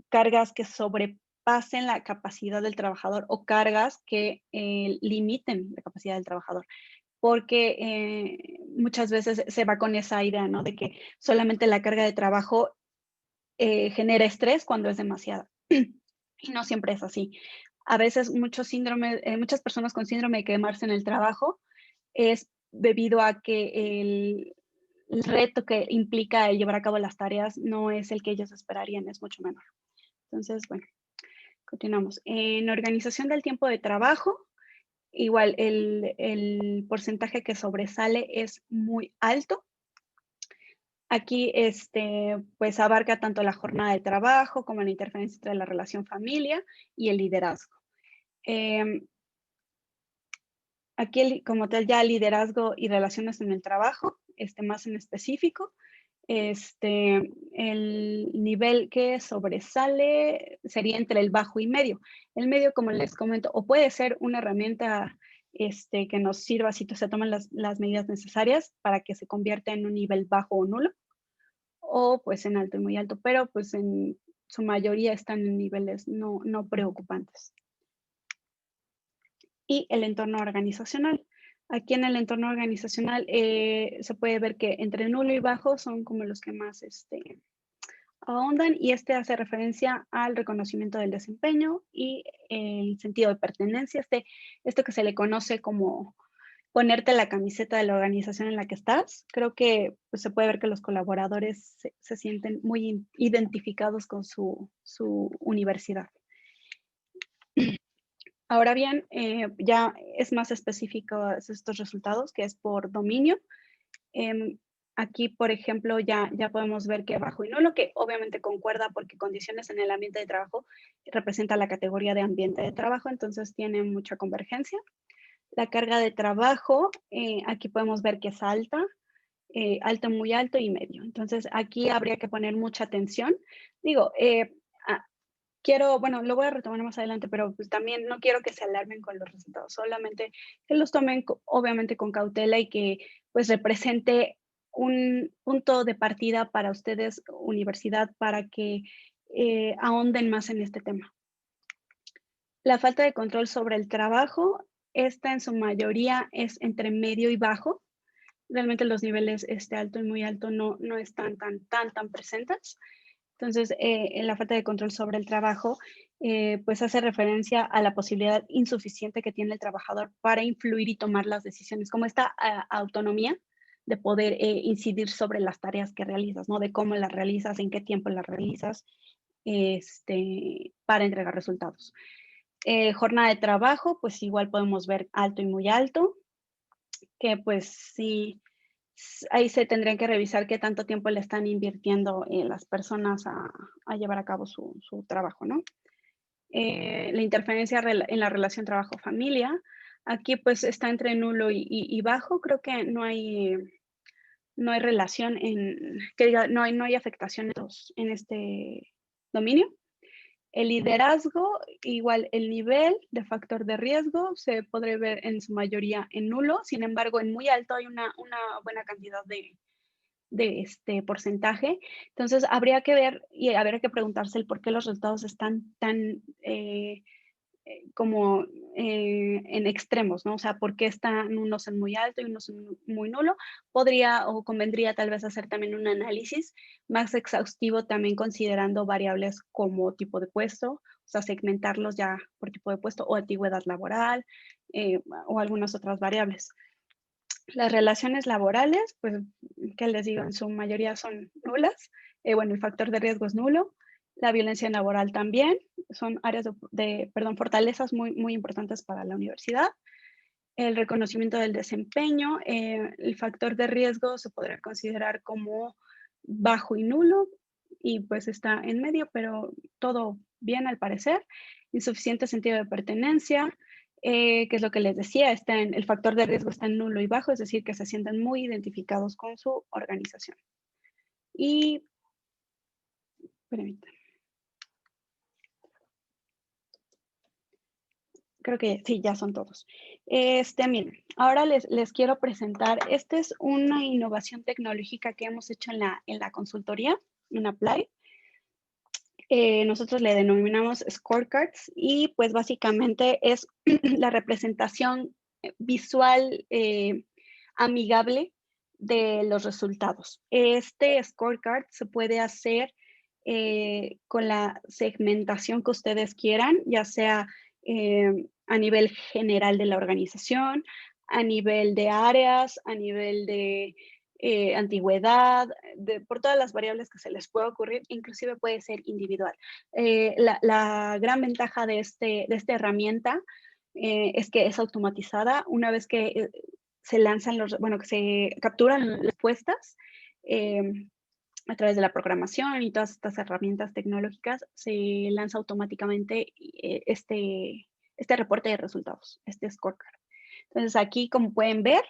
cargas que sobrepasen la capacidad del trabajador o cargas que limiten la capacidad del trabajador porque muchas veces se va con esa idea, ¿no? De que solamente la carga de trabajo genera estrés cuando es demasiada. Y no siempre es así. A veces muchas personas con síndrome de quemarse en el trabajo es debido a que el reto que implica el llevar a cabo las tareas no es el que ellos esperarían, es mucho menor. Entonces, bueno, continuamos. En organización del tiempo de trabajo, igual el porcentaje que sobresale es muy alto. Aquí pues abarca tanto la jornada de trabajo como la interferencia entre la relación familia y el liderazgo. Aquí como tal ya liderazgo y relaciones en el trabajo, más en específico. El nivel que sobresale sería entre el bajo y medio. El medio, como les comento, o puede ser una herramienta que nos sirva si se toman las medidas necesarias para que se convierta en un nivel bajo o nulo, o pues en alto y muy alto, pero pues en su mayoría están en niveles no preocupantes. Y el entorno organizacional. Aquí en el entorno organizacional se puede ver que entre nulo y bajo son como los que más ahondan y hace referencia al reconocimiento del desempeño y el sentido de pertenencia, esto que se le conoce como ponerte la camiseta de la organización en la que estás. Creo que pues, se puede ver que los colaboradores se sienten muy identificados con su universidad. Ahora bien, ya es más específico estos resultados, que es por dominio. Aquí, por ejemplo, ya podemos ver que bajo y nulo, que obviamente concuerda porque condiciones en el ambiente de trabajo representa la categoría de ambiente de trabajo, entonces tiene mucha convergencia. La carga de trabajo, aquí podemos ver que es alta, alto, muy alto y medio. Entonces, aquí habría que poner mucha atención. Digo, bueno, lo voy a retomar más adelante, pero pues también no quiero que se alarmen con los resultados, solamente que los tomen obviamente con cautela y que pues represente un punto de partida para ustedes, universidad, para que ahonden más en este tema. La falta de control sobre el trabajo, esta en su mayoría es entre medio y bajo. Realmente los niveles alto y muy alto no están tan presentes. Entonces, la falta de control sobre el trabajo, pues hace referencia a la posibilidad insuficiente que tiene el trabajador para influir y tomar las decisiones, como esta autonomía de poder incidir sobre las tareas que realizas, ¿no? De cómo las realizas, en qué tiempo las realizas, para entregar resultados. Jornada de trabajo, pues igual podemos ver alto y muy alto, que pues sí, ahí se tendrían que revisar qué tanto tiempo le están invirtiendo las personas a llevar a cabo su trabajo, ¿no? La interferencia en la relación trabajo-familia, aquí pues está entre nulo y bajo, creo que no hay relación no hay afectación en este dominio. El liderazgo, igual el nivel de factor de riesgo se podría ver en su mayoría en nulo, sin embargo en muy alto hay una buena cantidad de este porcentaje. Entonces, habría que ver y habría que preguntarse el por qué los resultados están tan como en extremos, ¿no? O sea, ¿por qué están unos en muy alto y unos en muy nulo? Podría o convendría tal vez hacer también un análisis más exhaustivo, también considerando variables como tipo de puesto, o sea, segmentarlos ya por tipo de puesto o antigüedad laboral, o algunas otras variables. Las relaciones laborales, pues, ¿qué les digo? En su mayoría son nulas. Bueno, el factor de riesgo es nulo. La violencia laboral también. Son áreas perdón, fortalezas muy, muy importantes para la universidad. El reconocimiento del desempeño. El factor de riesgo se podría considerar como bajo y nulo, y pues está en medio, pero todo bien al parecer. Insuficiente sentido de pertenencia, que es lo que les decía, el factor de riesgo está en nulo y bajo, es decir, que se sienten muy identificados con su organización. Y, permítanme, creo que sí, ya son todos. Miren, ahora les quiero presentar, esta es una innovación tecnológica que hemos hecho en la consultoría, en Apply. Nosotros le denominamos scorecards y pues básicamente es la representación visual amigable de los resultados. Este scorecard se puede hacer con la segmentación que ustedes quieran, ya sea a nivel general de la organización, a nivel de áreas, a nivel de antigüedad, por todas las variables que se les pueda ocurrir, inclusive puede ser individual. La gran ventaja de esta herramienta es que es automatizada. Una vez que se lanzan que se capturan las respuestas a través de la programación y todas estas herramientas tecnológicas, se lanza automáticamente este reporte de resultados, este scorecard. Entonces aquí, como pueden ver,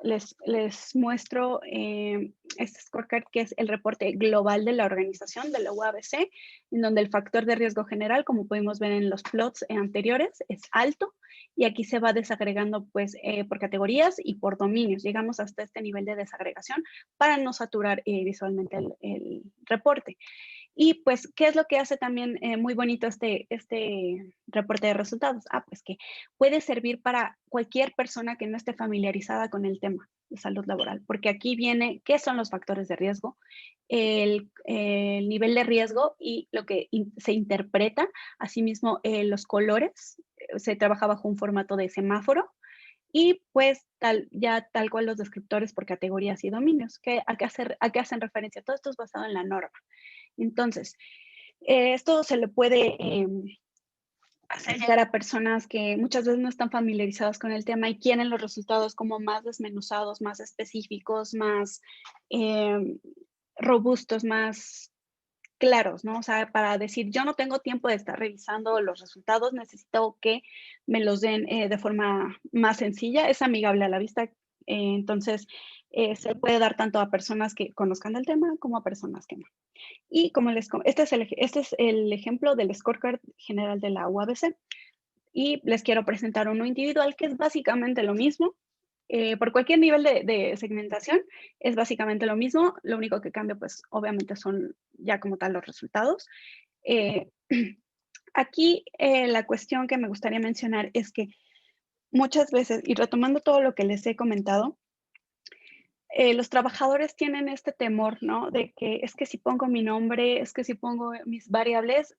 les muestro este scorecard, que es el reporte global de la organización, de la UABC, en donde el factor de riesgo general, como pudimos ver en los plots anteriores, es alto, y aquí se va desagregando pues por categorías y por dominios. Llegamos hasta este nivel de desagregación para no saturar visualmente el reporte. Y pues, ¿qué es lo que hace también muy bonito este reporte de resultados? Pues que puede servir para cualquier persona que no esté familiarizada con el tema de salud laboral, porque aquí viene qué son los factores de riesgo, el nivel de riesgo y lo que se interpreta, asimismo los colores, se trabaja bajo un formato de semáforo, y pues tal cual los descriptores por categorías y dominios, a qué hacen referencia. Todo esto es basado en la norma. Entonces, esto se le puede hacer llegar a personas que muchas veces no están familiarizadas con el tema y quieren los resultados como más desmenuzados, más específicos, más robustos, más claros, ¿no? O sea, para decir, yo no tengo tiempo de estar revisando los resultados, necesito que me los den de forma más sencilla, es amigable a la vista. Entonces, se puede dar tanto a personas que conozcan el tema como a personas que no. Y como este es el ejemplo del scorecard general de la UABC. Y les quiero presentar uno individual que es básicamente lo mismo. Por cualquier nivel de segmentación es básicamente lo mismo. Lo único que cambia, pues obviamente son ya como tal los resultados. Aquí la cuestión que me gustaría mencionar es que muchas veces, y retomando todo lo que les he comentado, los trabajadores tienen este temor, ¿no? De que es que si pongo mi nombre, es que si pongo mis variables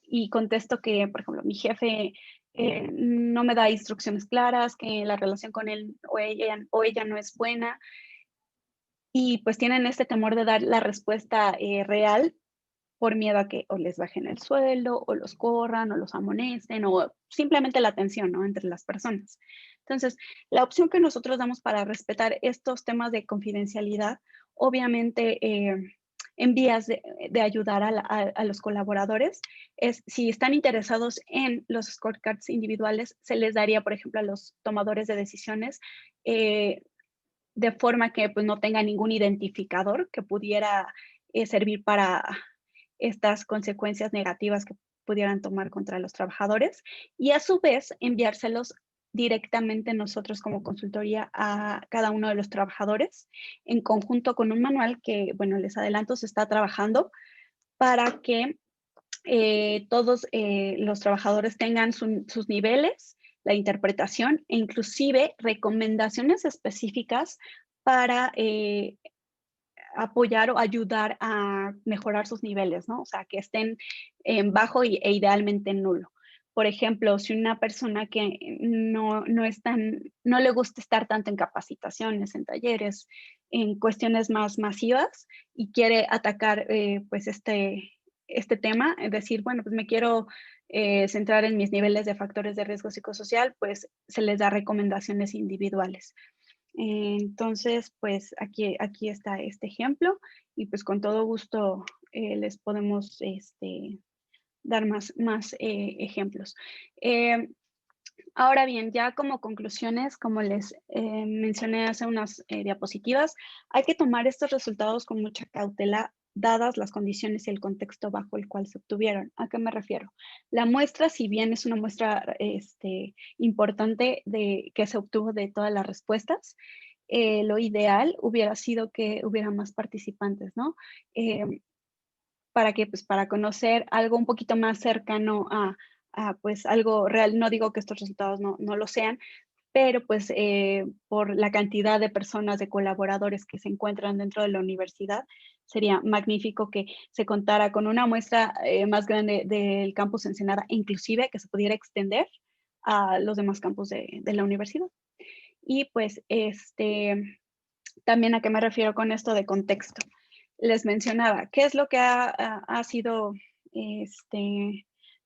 y contesto que, por ejemplo, mi jefe no me da instrucciones claras, que la relación con él o ella no es buena, y pues tienen este temor de dar la respuesta real por miedo a que o les bajen el sueldo, o los corran, o los amonesten, o simplemente la tensión, ¿no? Entre las personas. Entonces, la opción que nosotros damos para respetar estos temas de confidencialidad, obviamente, en vías de ayudar a los colaboradores, es si están interesados en los scorecards individuales, se les daría, por ejemplo, a los tomadores de decisiones, de forma que pues, no tenga ningún identificador que pudiera servir para estas consecuencias negativas que pudieran tomar contra los trabajadores, y a su vez enviárselos directamente nosotros como consultoría a cada uno de los trabajadores en conjunto con un manual que, bueno, les adelanto, se está trabajando para que todos los trabajadores tengan sus niveles, la interpretación e inclusive recomendaciones específicas para apoyar o ayudar a mejorar sus niveles, ¿no? O sea, que estén en bajo e idealmente en nulo. Por ejemplo, si una persona que no le gusta estar tanto en capacitaciones, en talleres, en cuestiones más masivas y quiere atacar pues este tema, es decir, bueno, pues me quiero centrar en mis niveles de factores de riesgo psicosocial, pues se les da recomendaciones individuales. Entonces, pues aquí está este ejemplo y pues con todo gusto les podemos dar más ejemplos. Ahora bien, ya como conclusiones, como les mencioné hace unas diapositivas, hay que tomar estos resultados con mucha cautela, dadas las condiciones y el contexto bajo el cual se obtuvieron. ¿A qué me refiero? La muestra, si bien es una muestra importante que se obtuvo de todas las respuestas, lo ideal hubiera sido que hubiera más participantes, ¿no? ¿Para qué? Pues para conocer algo un poquito más cercano a pues algo real. No digo que estos resultados no lo sean, pero pues por la cantidad de personas, de colaboradores que se encuentran dentro de la universidad, sería magnífico que se contara con una muestra más grande del campus Ensenada, inclusive que se pudiera extender a los demás campus de la universidad. Y pues también a qué me refiero con esto de contexto. Les mencionaba, ¿qué es lo que ha sido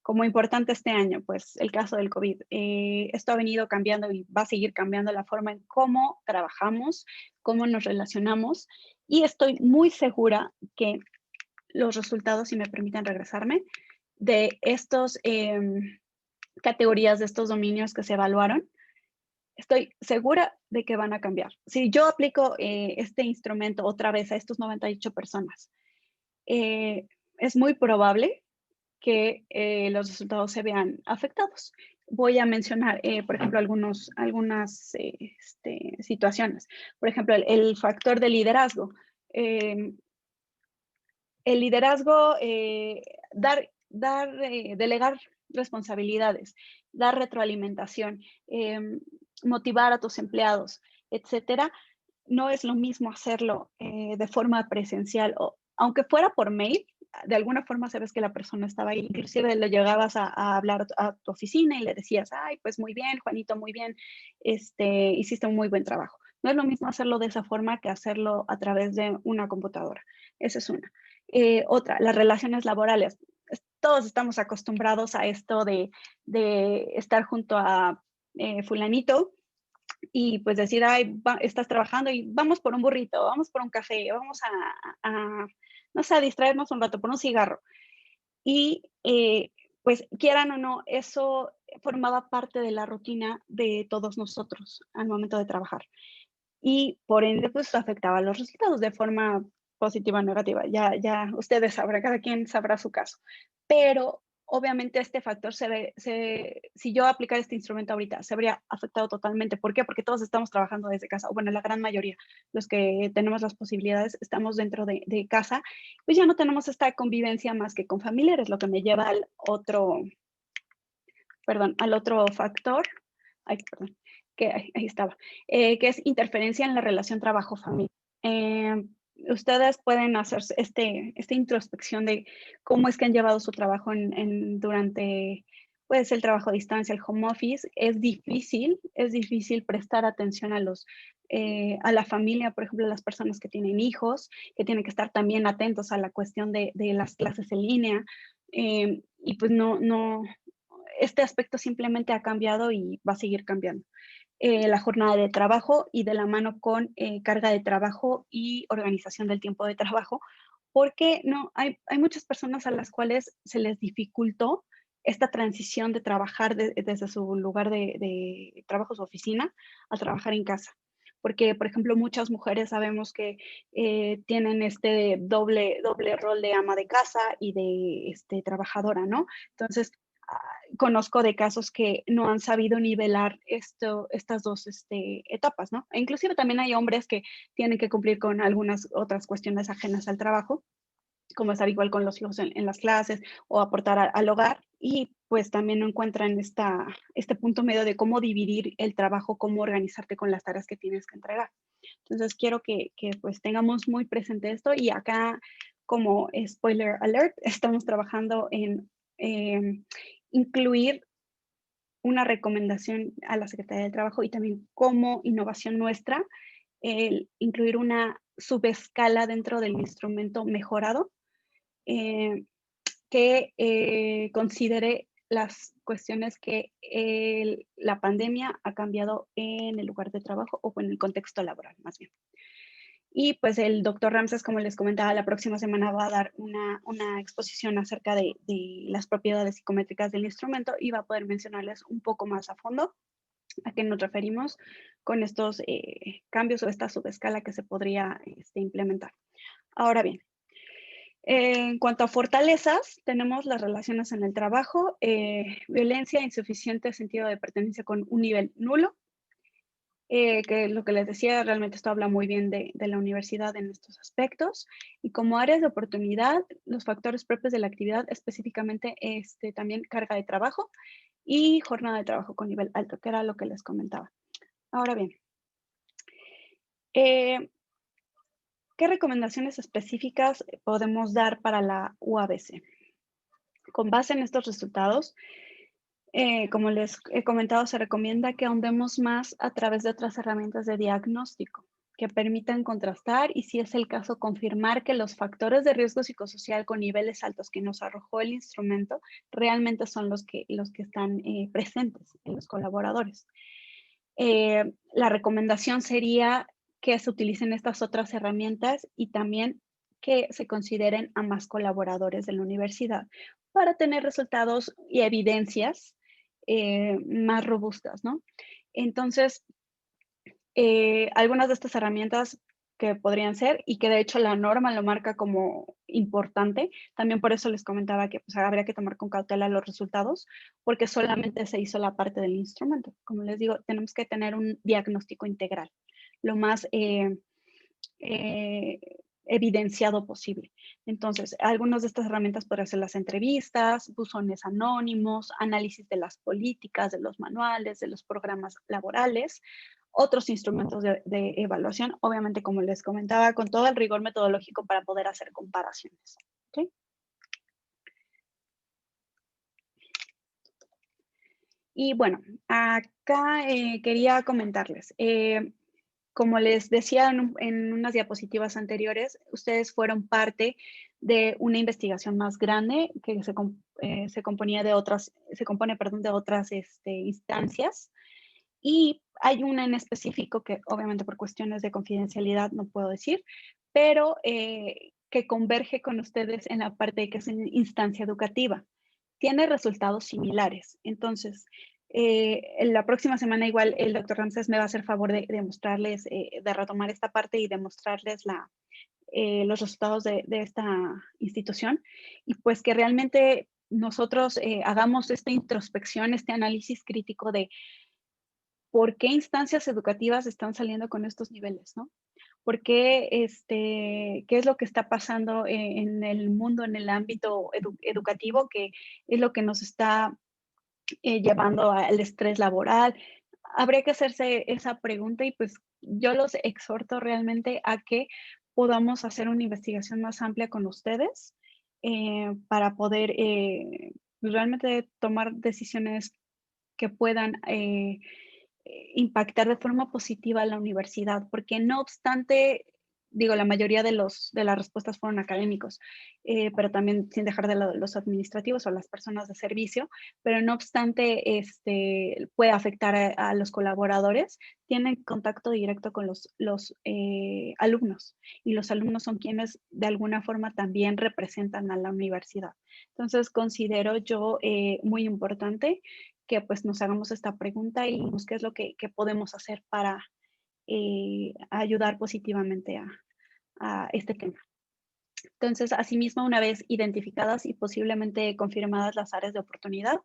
como importante este año? Pues el caso del COVID. Esto ha venido cambiando y va a seguir cambiando la forma en cómo trabajamos, cómo nos relacionamos, y estoy muy segura que los resultados, si me permiten regresarme, de estos categorías, de estos dominios que se evaluaron, estoy segura de que van a cambiar. Si yo aplico este instrumento otra vez a estos 98 personas, es muy probable que los resultados se vean afectados. Voy a mencionar, por ejemplo, algunas situaciones. Por ejemplo, el factor de liderazgo. El liderazgo, delegar responsabilidades, dar retroalimentación, motivar a tus empleados, etcétera, no es lo mismo hacerlo de forma presencial o aunque fuera por mail, de alguna forma sabes que la persona estaba ahí, inclusive le llegabas a hablar a tu oficina y le decías, ay, pues muy bien, Juanito, muy bien, hiciste un muy buen trabajo. No es lo mismo hacerlo de esa forma que hacerlo a través de una computadora. Esa es una. Otra, las relaciones laborales. Todos estamos acostumbrados a esto de estar junto a fulanito y pues decir, ay, estás trabajando y vamos por un burrito, vamos por un café, vamos no sé, a distraernos un rato por un cigarro. Y pues quieran o no, eso formaba parte de la rutina de todos nosotros al momento de trabajar. Y por ende, pues afectaba los resultados de forma positiva o negativa. Ya ustedes sabrán, cada quien sabrá su caso. Pero obviamente este factor si yo aplicara este instrumento ahorita, se habría afectado totalmente. ¿Por qué? Porque todos estamos trabajando desde casa, o bueno, la gran mayoría, los que tenemos las posibilidades, estamos dentro de casa, pues ya no tenemos esta convivencia más que con familiares, lo que me lleva al otro factor. Ay, perdón, que ahí estaba, que es interferencia en la relación trabajo-familia. Ustedes pueden hacer esta introspección de cómo es que han llevado su trabajo durante pues, el trabajo a distancia, el home office. Es difícil prestar atención a la familia, por ejemplo, las personas que tienen hijos, que tienen que estar también atentos a la cuestión de las clases en línea. Y pues este aspecto simplemente ha cambiado y va a seguir cambiando. La jornada de trabajo y de la mano con carga de trabajo y organización del tiempo de trabajo, porque hay muchas personas a las cuales se les dificultó esta transición de trabajar desde su lugar de trabajo, su oficina, a trabajar en casa. Porque, por ejemplo, muchas mujeres sabemos que tienen este doble rol de ama de casa y de trabajadora, ¿no? Entonces, conozco de casos que no han sabido nivelar estas dos etapas, ¿no? E inclusive también hay hombres que tienen que cumplir con algunas otras cuestiones ajenas al trabajo, como estar igual con los hijos en las clases o aportar al hogar, y pues también no encuentran este punto medio de cómo dividir el trabajo, cómo organizarte con las tareas que tienes que entregar. Entonces quiero que pues tengamos muy presente esto, y acá, como spoiler alert, estamos trabajando en incluir una recomendación a la Secretaría del Trabajo, y también como innovación nuestra, el incluir una subescala dentro del instrumento mejorado, eh, que considere las cuestiones que la pandemia ha cambiado en el lugar de trabajo, o en el contexto laboral, más bien. Y pues el doctor Ramses, como les comentaba, la próxima semana va a dar una exposición acerca de las propiedades psicométricas del instrumento, y va a poder mencionarles un poco más a fondo a qué nos referimos con estos cambios o esta subescala que se podría implementar. Ahora bien, en cuanto a fortalezas, tenemos las relaciones en el trabajo, violencia, insuficiente sentido de pertenencia con un nivel nulo, que lo que les decía, realmente esto habla muy bien de la universidad en estos aspectos. Y como áreas de oportunidad, los factores propios de la actividad, específicamente también carga de trabajo y jornada de trabajo con nivel alto, que era lo que les comentaba. Ahora bien, ¿qué recomendaciones específicas podemos dar para la UABC? Con base en estos resultados, como les he comentado, se recomienda que ahondemos más a través de otras herramientas de diagnóstico que permitan contrastar y, si es el caso, confirmar que los factores de riesgo psicosocial con niveles altos que nos arrojó el instrumento realmente son los que están presentes en los colaboradores. La recomendación sería que se utilicen estas otras herramientas, y también que se consideren a más colaboradores de la universidad para tener resultados y evidencias más robustas, ¿no? Entonces, algunas de estas herramientas que podrían ser, y que de hecho la norma lo marca como importante, también por eso les comentaba que pues, habría que tomar con cautela los resultados, porque solamente se hizo la parte del instrumento. Como les digo, tenemos que tener un diagnóstico integral, lo más evidenciado posible. Entonces, algunas de estas herramientas podrían ser las entrevistas, buzones anónimos, análisis de las políticas, de los manuales, de los programas laborales, otros instrumentos de evaluación, obviamente, como les comentaba, con todo el rigor metodológico para poder hacer comparaciones. ¿Okay? Y bueno, acá quería comentarles, como les decía en unas diapositivas anteriores, ustedes fueron parte de una investigación más grande que se compone de otras instancias, y hay una en específico que obviamente por cuestiones de confidencialidad no puedo decir, pero que converge con ustedes en la parte que es en instancia educativa. Tiene resultados similares. Entonces, en la próxima semana igual el doctor Ramses me va a hacer favor de mostrarles, de retomar esta parte y de mostrarles los resultados de esta institución, y pues que realmente nosotros hagamos esta introspección, este análisis crítico de por qué instancias educativas están saliendo con estos niveles, ¿no? ¿Por qué, qué es lo que está pasando en el mundo, en el ámbito educativo, que es lo que nos está llevando al estrés laboral? Habría que hacerse esa pregunta, y pues yo los exhorto realmente a que podamos hacer una investigación más amplia con ustedes para poder realmente tomar decisiones que puedan impactar de forma positiva a la universidad, porque no obstante, digo, la mayoría de las respuestas fueron académicos, pero también sin dejar de lado los administrativos o las personas de servicio, pero no obstante, puede afectar a los colaboradores, tienen contacto directo con los alumnos, y los alumnos son quienes de alguna forma también representan a la universidad. Entonces, considero yo muy importante que pues nos hagamos esta pregunta y qué es lo que podemos hacer para ayudar positivamente a este tema. Entonces, asimismo, una vez identificadas y posiblemente confirmadas las áreas de oportunidad,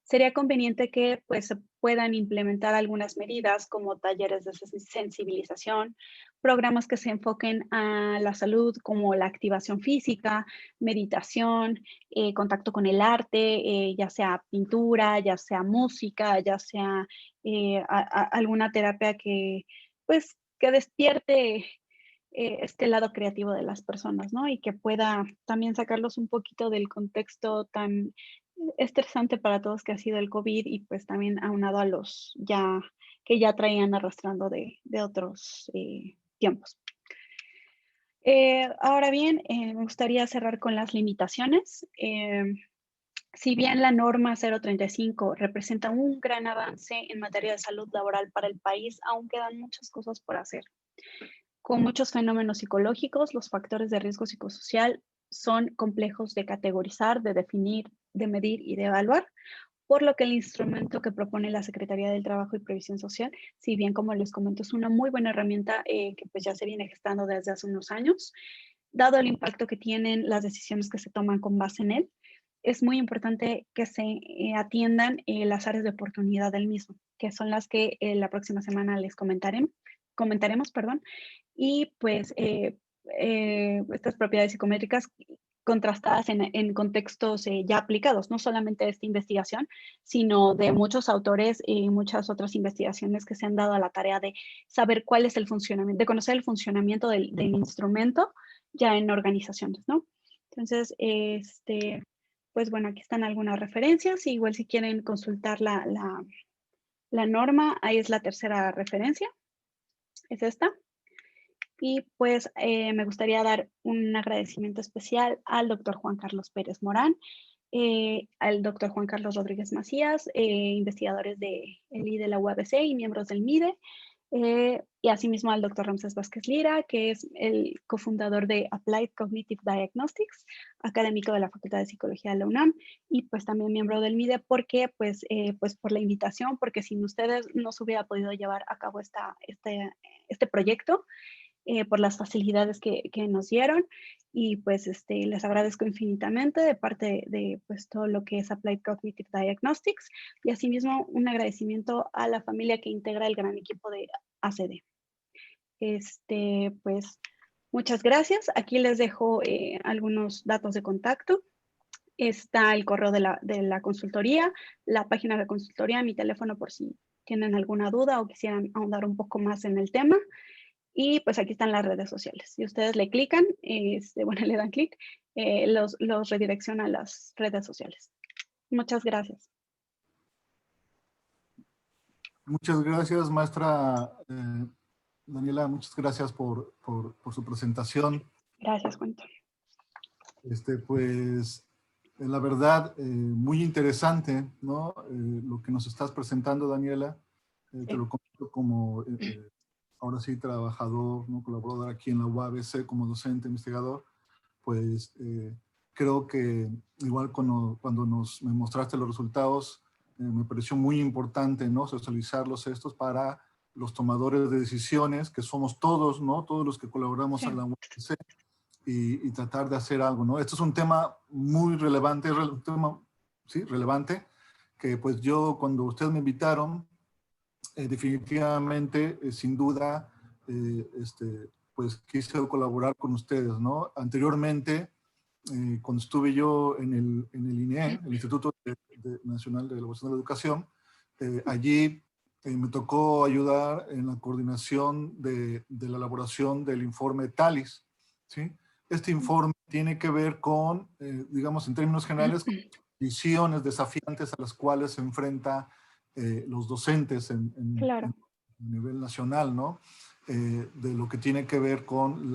sería conveniente que pues, se puedan implementar algunas medidas como talleres de sensibilización, programas que se enfoquen a la salud como la activación física, meditación, contacto con el arte, ya sea pintura, ya sea música, ya sea alguna terapia que pues que despierte este lado creativo de las personas, ¿no? Y que pueda también sacarlos un poquito del contexto tan estresante para todos que ha sido el COVID y pues también aunado a los ya que ya traían arrastrando de otros tiempos. Ahora bien, me gustaría cerrar con las limitaciones. Si bien la norma 035 representa un gran avance en materia de salud laboral para el país, aún quedan muchas cosas por hacer. Con muchos fenómenos psicológicos, los factores de riesgo psicosocial son complejos de categorizar, de definir, de medir y de evaluar, por lo que el instrumento que propone la Secretaría del Trabajo y Previsión Social, si bien como les comento es una muy buena herramienta que pues ya se viene gestando desde hace unos años, dado el impacto que tienen las decisiones que se toman con base en él, es muy importante que se atiendan las áreas de oportunidad del mismo, que son las que la próxima semana les comentaremos, perdón, y pues estas propiedades psicométricas contrastadas en contextos ya aplicados, no solamente de esta investigación, sino de muchos autores y muchas otras investigaciones que se han dado a la tarea de saber cuál es el funcionamiento, de conocer el funcionamiento del instrumento ya en organizaciones, ¿no? Entonces, pues bueno, aquí están algunas referencias, igual si quieren consultar la norma, ahí es la tercera referencia, es esta. Y pues me gustaría dar un agradecimiento especial al doctor Juan Carlos Pérez Morán, al doctor Juan Carlos Rodríguez Macías, investigadores del I de la UABC y miembros del MIDE, y asimismo al doctor Ramsés Vázquez Lira, que es el cofundador de Applied Cognitive Diagnostics, académico de la Facultad de Psicología de la UNAM, y pues también miembro del MIDE, porque pues por la invitación, porque sin ustedes no se hubiera podido llevar a cabo este proyecto por las facilidades que nos dieron y pues les agradezco infinitamente de parte de pues todo lo que es Applied Cognitive Diagnostics y asimismo un agradecimiento a la familia que integra el gran equipo de ACD. Pues muchas gracias. Aquí les dejo algunos datos de contacto. Está el correo de la consultoría, la página de la consultoría, mi teléfono por si tienen alguna duda o quisieran ahondar un poco más en el tema. Y pues aquí están las redes sociales. Si ustedes le clican, bueno, le dan clic, los redirecciona a las redes sociales. Muchas gracias. Muchas gracias, maestra Daniela, muchas gracias por su presentación. Gracias, Juan. Pues, la verdad, muy interesante, ¿no? Lo que nos estás presentando, Daniela. Te lo comento como, ahora sí, trabajador, ¿no? Colaborador aquí en la UABC como docente, investigador. Pues, creo que igual cuando me mostraste los resultados, me pareció muy importante, ¿no? Socializarlos estos para los tomadores de decisiones, que somos todos, ¿no? Todos los que colaboramos en la UABC. Y tratar de hacer algo, ¿no? Esto es un tema muy relevante, un tema, sí, relevante, que pues yo cuando ustedes me invitaron, definitivamente, sin duda, pues quise colaborar con ustedes, ¿no? Anteriormente, cuando estuve yo en el INEE, el Instituto Nacional de Elaboración de la Educación, allí me tocó ayudar en la coordinación de la elaboración del informe TALIS, ¿sí? Este informe tiene que ver con, digamos, en términos generales, condiciones desafiantes a las cuales se enfrenta los docentes Claro. a nivel nacional, ¿no? De lo que tiene que ver con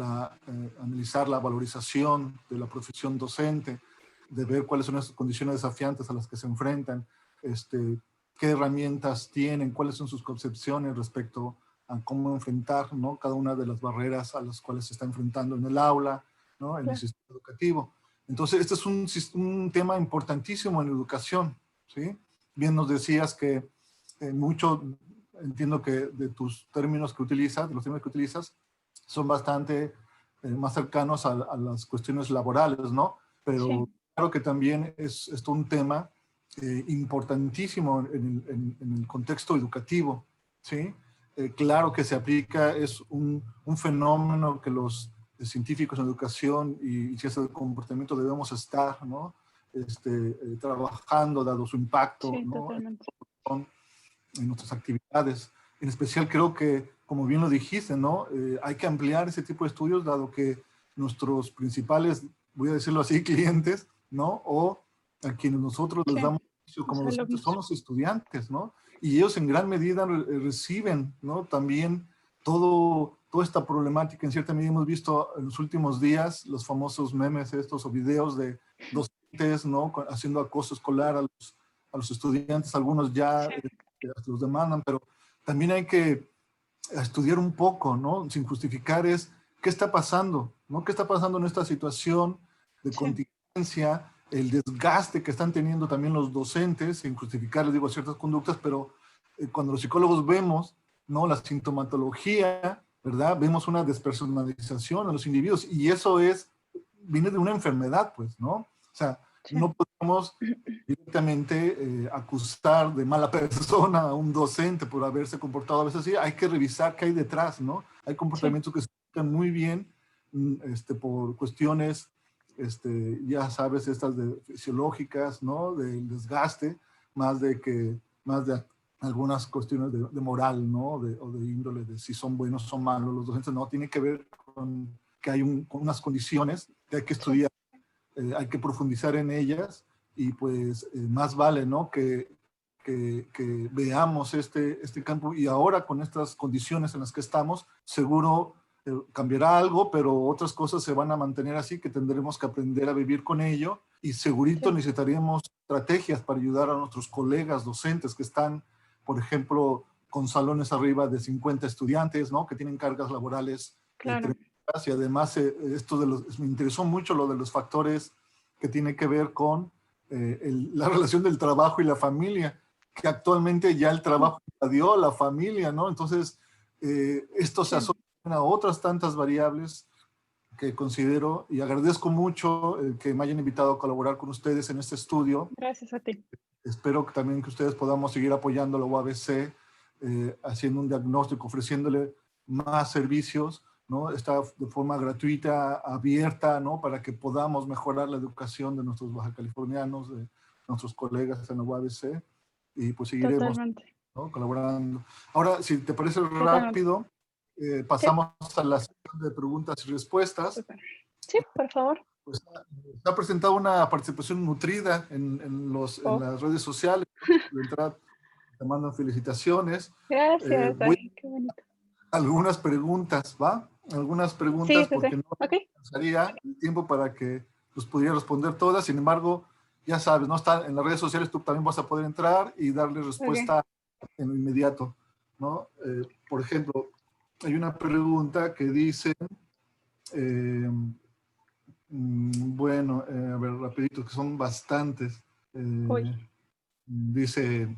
analizar la valorización de la profesión docente, de ver cuáles son esas condiciones desafiantes a las que se enfrentan, qué herramientas tienen, cuáles son sus concepciones respecto a cómo enfrentar, ¿no? Cada una de las barreras a las cuales se está enfrentando en el aula, ¿no? En el sistema educativo. Entonces, este es un tema importantísimo en la educación, ¿sí? Bien nos decías que mucho, entiendo que de tus términos que utilizas, de los términos que utilizas, son bastante más cercanos a las cuestiones laborales, ¿no? Pero Sí. claro que también es todo un tema importantísimo en el contexto educativo, ¿sí? Claro que se aplica, es un fenómeno que los científicos en educación y ciencias del comportamiento debemos estar, ¿no? Trabajando, dado su impacto, Sí, ¿no? totalmente. En nuestras actividades. En especial creo que, como bien lo dijiste, ¿no? Hay que ampliar ese tipo de estudios, dado que nuestros principales, voy a decirlo así, clientes, ¿no? O a quienes nosotros les Sí, damos servicio como los docentes son alumnos. los estudiantes, ¿no? Y ellos en gran medida reciben, ¿no? También toda esta problemática. En cierta medida hemos visto en los últimos días los famosos memes estos o videos de docentes, ¿no? Haciendo acoso escolar a los estudiantes, algunos ya Sí, los demandan, pero también hay que estudiar un poco, ¿no? Sin justificar es qué está pasando, ¿no? ¿Qué está pasando en esta situación de sí, contingencia, el desgaste que están teniendo también los docentes, sin justificar, les digo, ciertas conductas, pero cuando los psicólogos vemos, ¿no? La sintomatología, ¿verdad? Vemos una despersonalización en los individuos y eso viene de una enfermedad, pues, ¿no? O sea, sí, no podemos directamente acusar de mala persona a un docente por haberse comportado a veces así. Hay que revisar qué hay detrás, ¿no? Hay sí, comportamientos que se explican muy bien por cuestiones, ya sabes, estas fisiológicas, ¿no? Del desgaste, más de algunas cuestiones de moral, ¿no? O de índole, de si son buenos o son malos los docentes, no, tiene que ver con que hay con unas condiciones que hay que sí, estudiar, hay que profundizar en ellas y pues más vale, ¿no? Que veamos este campo y ahora con estas condiciones en las que estamos, seguro cambiará algo, pero otras cosas se van a mantener así, que tendremos que aprender a vivir con ello y segurito sí, necesitaríamos estrategias para ayudar a nuestros colegas docentes que están, por ejemplo, con salones arriba de 50 estudiantes, ¿no? Que tienen cargas laborales claro. y además me interesó mucho lo de los factores que tiene que ver con la relación del trabajo y la familia, que actualmente ya el trabajo invadió la familia, ¿no? Entonces, esto se Sí, asocia a otras tantas variables que considero y agradezco mucho que me hayan invitado a colaborar con ustedes en este estudio. gracias a ti. Espero que también que ustedes podamos seguir apoyando a la UABC, haciendo un diagnóstico, ofreciéndole más servicios, ¿no? Está de forma gratuita, abierta, ¿no? Para que podamos mejorar la educación de nuestros bajacalifornianos, de nuestros colegas en la UABC, y pues seguiremos, Totalmente, ¿no? Colaborando. Ahora, si te parece totalmente. rápido, Sí, pasamos a la sección de preguntas y respuestas. súper. Sí, por favor. Pues, se ha presentado una participación nutrida en Oh, las redes sociales, ¿no? De entrada, te mandan felicitaciones. gracias. Voy Ay, qué bonito. a algunas preguntas, ¿va? Algunas Sí, preguntas sí, porque sí. no Ok, alcanzaría el tiempo para que los pudiera responder todas. Sin embargo, ya sabes, ¿no? Está en las redes sociales, tú también vas a poder entrar y darle ok. respuesta en lo inmediato, ¿no? Por ejemplo, hay una pregunta que dice, eh, bueno, a ver, rapidito, que son bastantes. Uy, Dice,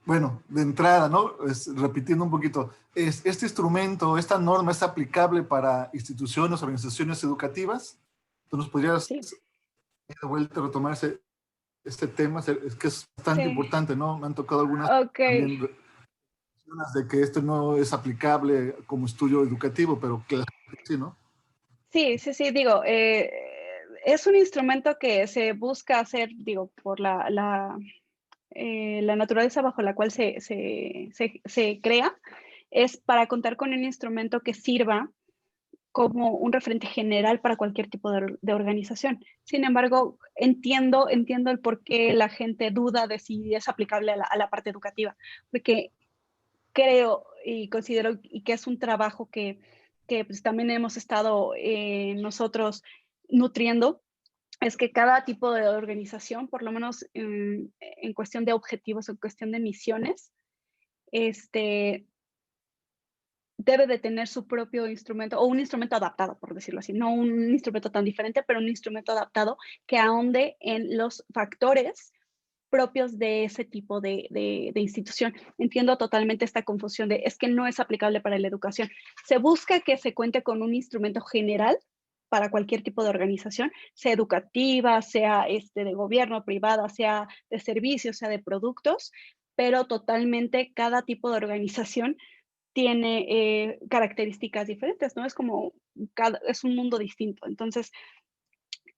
bueno, de entrada, ¿no? Repitiendo un poquito, ¿este instrumento, esta norma es aplicable para instituciones, organizaciones educativas? ¿Tú nos podrías sí, de vuelta retomar este tema? Es que es bastante sí. importante, ¿no? Me han tocado algunas Ok. también reflexiones de que esto no es aplicable como estudio educativo, pero claro que sí, ¿no? Sí, sí, sí, digo, es un instrumento que se busca hacer, digo, por la naturaleza bajo la cual se crea, es para contar con un instrumento que sirva como un referente general para cualquier tipo de organización. Sin embargo, entiendo el por qué la gente duda de si es aplicable a la parte educativa, porque creo y considero y que es un trabajo que pues, también hemos estado nosotros nutriendo, es que cada tipo de organización, por lo menos en cuestión de objetivos, en cuestión de misiones, este, debe de tener su propio instrumento o un instrumento adaptado, por decirlo así, no un instrumento tan diferente, pero un instrumento adaptado que ahonde en los factores propios de ese tipo de institución. Entiendo totalmente esta confusión de es que no es aplicable para la educación. Se busca que se cuente con un instrumento general para cualquier tipo de organización, sea educativa, sea de gobierno, privada, sea de servicios, sea de productos, pero totalmente cada tipo de organización tiene características diferentes, ¿no? Es como, es un mundo distinto. Entonces,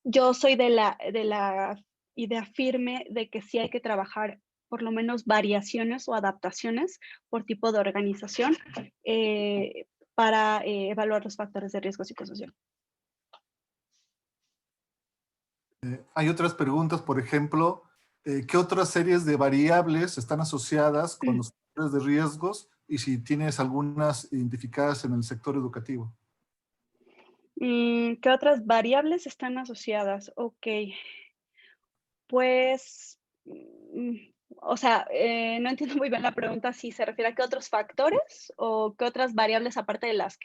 yo soy de la idea firme de que sí hay que trabajar por lo menos variaciones o adaptaciones por tipo de organización para evaluar los factores de riesgo psicosocial. Hay otras preguntas, por ejemplo, ¿qué otras series de variables están asociadas con los factores de riesgos y si tienes algunas identificadas en el sector educativo? ¿Qué otras variables están asociadas? Ok, pues, o sea, no entiendo muy bien la pregunta, si se refiere a qué otros factores o qué otras variables aparte de las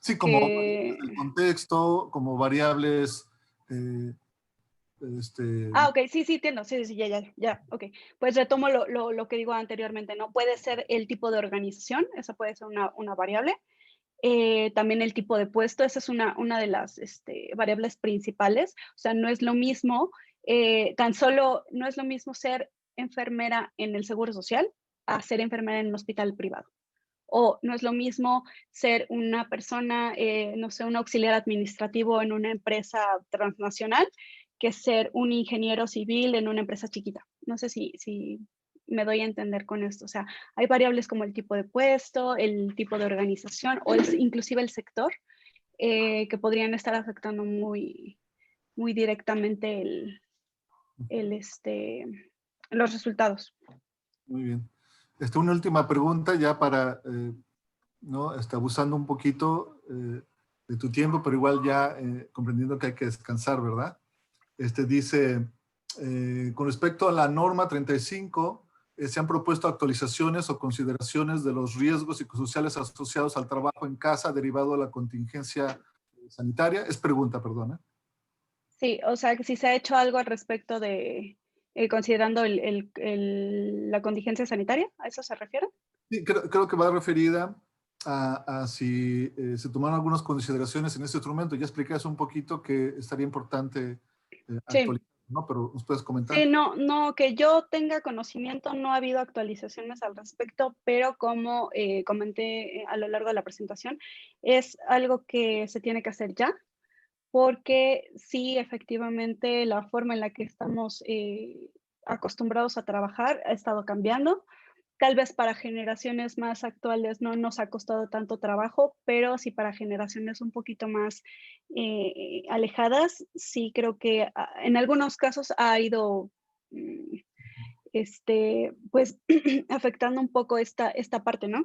Sí, como variables que... del contexto, como variables, eh, Ah, ok, sí, sí, entiendo, sí, sí, ya, ok. Pues retomo lo que digo anteriormente, ¿no? Puede ser el tipo de organización, esa puede ser una variable. También el tipo de puesto, esa es una de las variables principales. O sea, no es lo mismo, tan solo no es lo mismo ser enfermera en el Seguro Social a ser enfermera en un hospital privado. O no es lo mismo ser una persona, no sé, un auxiliar administrativo en una empresa transnacional que ser un ingeniero civil en una empresa chiquita. No sé si me doy a entender con esto. O sea, hay variables como el tipo de puesto, el tipo de organización o inclusive el sector que podrían estar afectando muy, muy directamente los resultados. muy bien. Una última pregunta ya para, ¿no? Abusando un poquito de tu tiempo, pero igual ya comprendiendo que hay que descansar, ¿verdad? Dice, con respecto a la norma 35, se han propuesto actualizaciones o consideraciones de los riesgos psicosociales asociados al trabajo en casa derivado de la contingencia sanitaria. Es pregunta, perdona. Sí, o sea, que si se ha hecho algo al respecto de, considerando la contingencia sanitaria, ¿a eso se refiere? Sí, creo que va referida a si se tomaron algunas consideraciones en este instrumento. Ya expliqué eso un poquito que estaría importante Sí. actualizar, ¿no? Pero nos puedes comentar. Sí, no, que yo tenga conocimiento, no ha habido actualizaciones al respecto, pero como comenté a lo largo de la presentación, es algo que se tiene que hacer ya, porque sí, efectivamente, la forma en la que estamos acostumbrados a trabajar ha estado cambiando. Tal vez para generaciones más actuales no nos ha costado tanto trabajo, pero sí para generaciones un poquito más alejadas, sí creo que en algunos casos ha ido, mm, pues, afectando un poco esta parte, ¿no?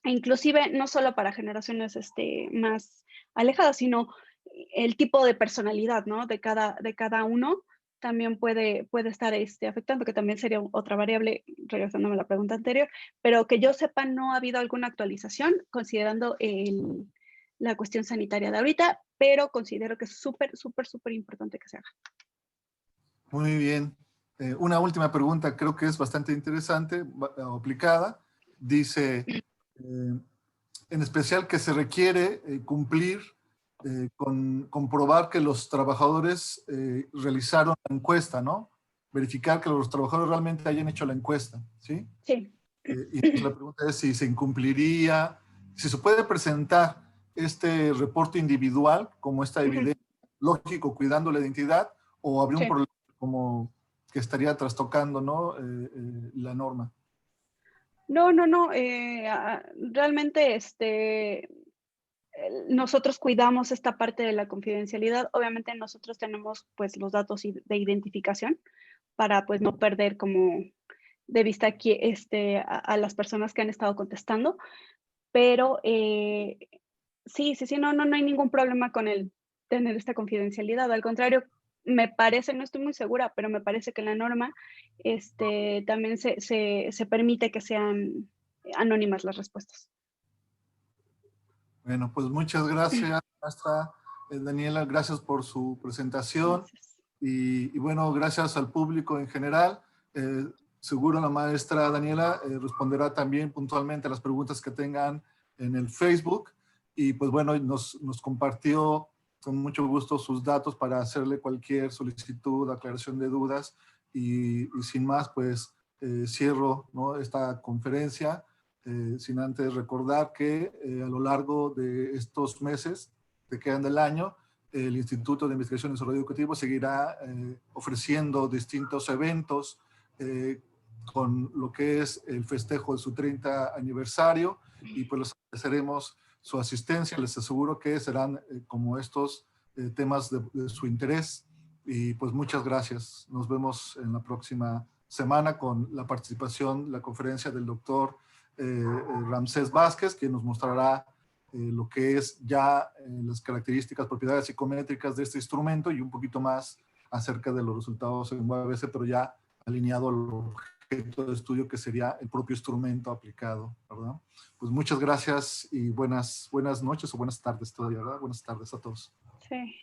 E inclusive no solo para generaciones más alejadas, sino el tipo de personalidad, ¿no? De cada uno también puede estar afectando, que también sería otra variable, regresándome a la pregunta anterior, pero que yo sepa no ha habido alguna actualización considerando la cuestión sanitaria de ahorita, pero considero que es súper, súper, súper importante que se haga. Muy bien. Una última pregunta, creo que es bastante interesante, aplicada. Dice, en especial que se requiere cumplir con comprobar que los trabajadores realizaron la encuesta, ¿no? Verificar que los trabajadores realmente hayan hecho la encuesta, ¿sí? Sí. Y entonces la pregunta es si se incumpliría, si se puede presentar este reporte individual como esta evidencia, lógico, cuidando la identidad, o habría un Sí. problema como que estaría trastocando, ¿no? La norma. No, realmente nosotros cuidamos esta parte de la confidencialidad. Obviamente nosotros tenemos pues los datos de identificación para pues no perder como de vista aquí a las personas que han estado contestando, pero sí, no hay ningún problema con el tener esta confidencialidad. Al contrario, me parece, no estoy muy segura, pero me parece que en la norma también se permite que sean anónimas las respuestas. Bueno, pues muchas gracias, maestra Daniela, gracias por su presentación. Gracias. Y bueno, gracias al público en general. Seguro la maestra Daniela responderá también puntualmente a las preguntas que tengan en el Facebook. Y pues bueno, nos compartió con mucho gusto sus datos para hacerle cualquier solicitud, aclaración de dudas. Y sin más, pues cierro, ¿no?, esta conferencia, sin antes recordar que a lo largo de estos meses que quedan del año, el Instituto de Investigación en Desarrollo Educativo seguirá ofreciendo distintos eventos con lo que es el festejo de su 30 aniversario, y pues les agradeceremos su asistencia. Les aseguro que serán como estos temas de su interés, y pues muchas gracias. Nos vemos en la próxima semana con la participación, la conferencia del doctor Ramsés Vázquez, que nos mostrará lo que es ya las características, propiedades psicométricas de este instrumento, y un poquito más acerca de los resultados en UABC, pero ya alineado al objeto de estudio, que sería el propio instrumento aplicado, ¿verdad? Pues muchas gracias y buenas noches o buenas tardes todavía, ¿verdad? Buenas tardes a todos. Sí.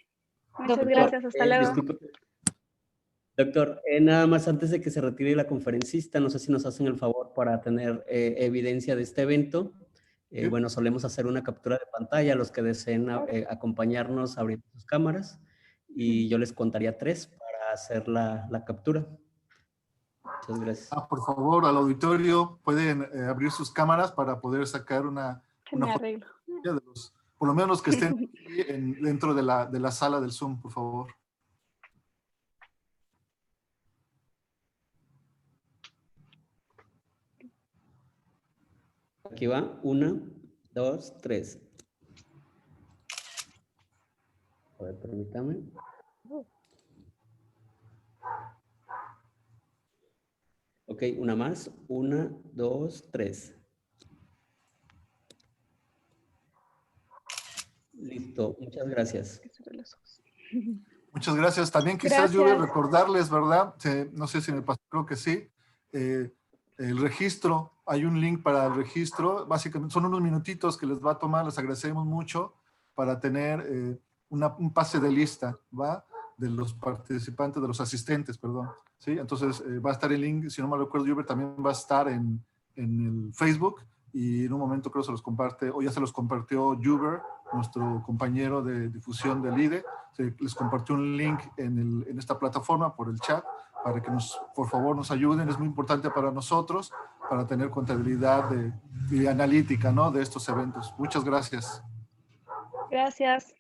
Muchas gracias. Hasta luego. Disculpe. Doctor, nada más antes de que se retire la conferencista, no sé si nos hacen el favor para tener evidencia de este evento. Bueno, solemos hacer una captura de pantalla. Los que deseen acompañarnos, abrir sus cámaras, y yo les contaría 3 para hacer la captura. Muchas gracias. Por favor, al auditorio, pueden abrir sus cámaras para poder sacar una foto de los, por lo menos que estén aquí dentro de la sala del Zoom, por favor. Aquí va, 1, 2, 3. A ver, permítame. Ok, una más. 1, 2, 3. Listo, muchas gracias. Muchas gracias. También quizás yo voy a recordarles, ¿verdad? No sé si me pasó, creo que sí. El registro, hay un link para el registro. Básicamente son unos minutitos que les va a tomar, les agradecemos mucho, para tener un pase de lista, ¿va? De los participantes, de los asistentes, perdón. ¿Sí? Entonces va a estar el link, si no me recuerdo, Uber también va a estar en el Facebook, y en un momento creo se los comparte, o ya se los compartió Uber, nuestro compañero de difusión del IDE. Les compartió un link en esta plataforma por el chat, para que por favor nos ayuden. Es muy importante para nosotros, para tener contabilidad y analítica, ¿no?, de estos eventos. Muchas gracias. Gracias.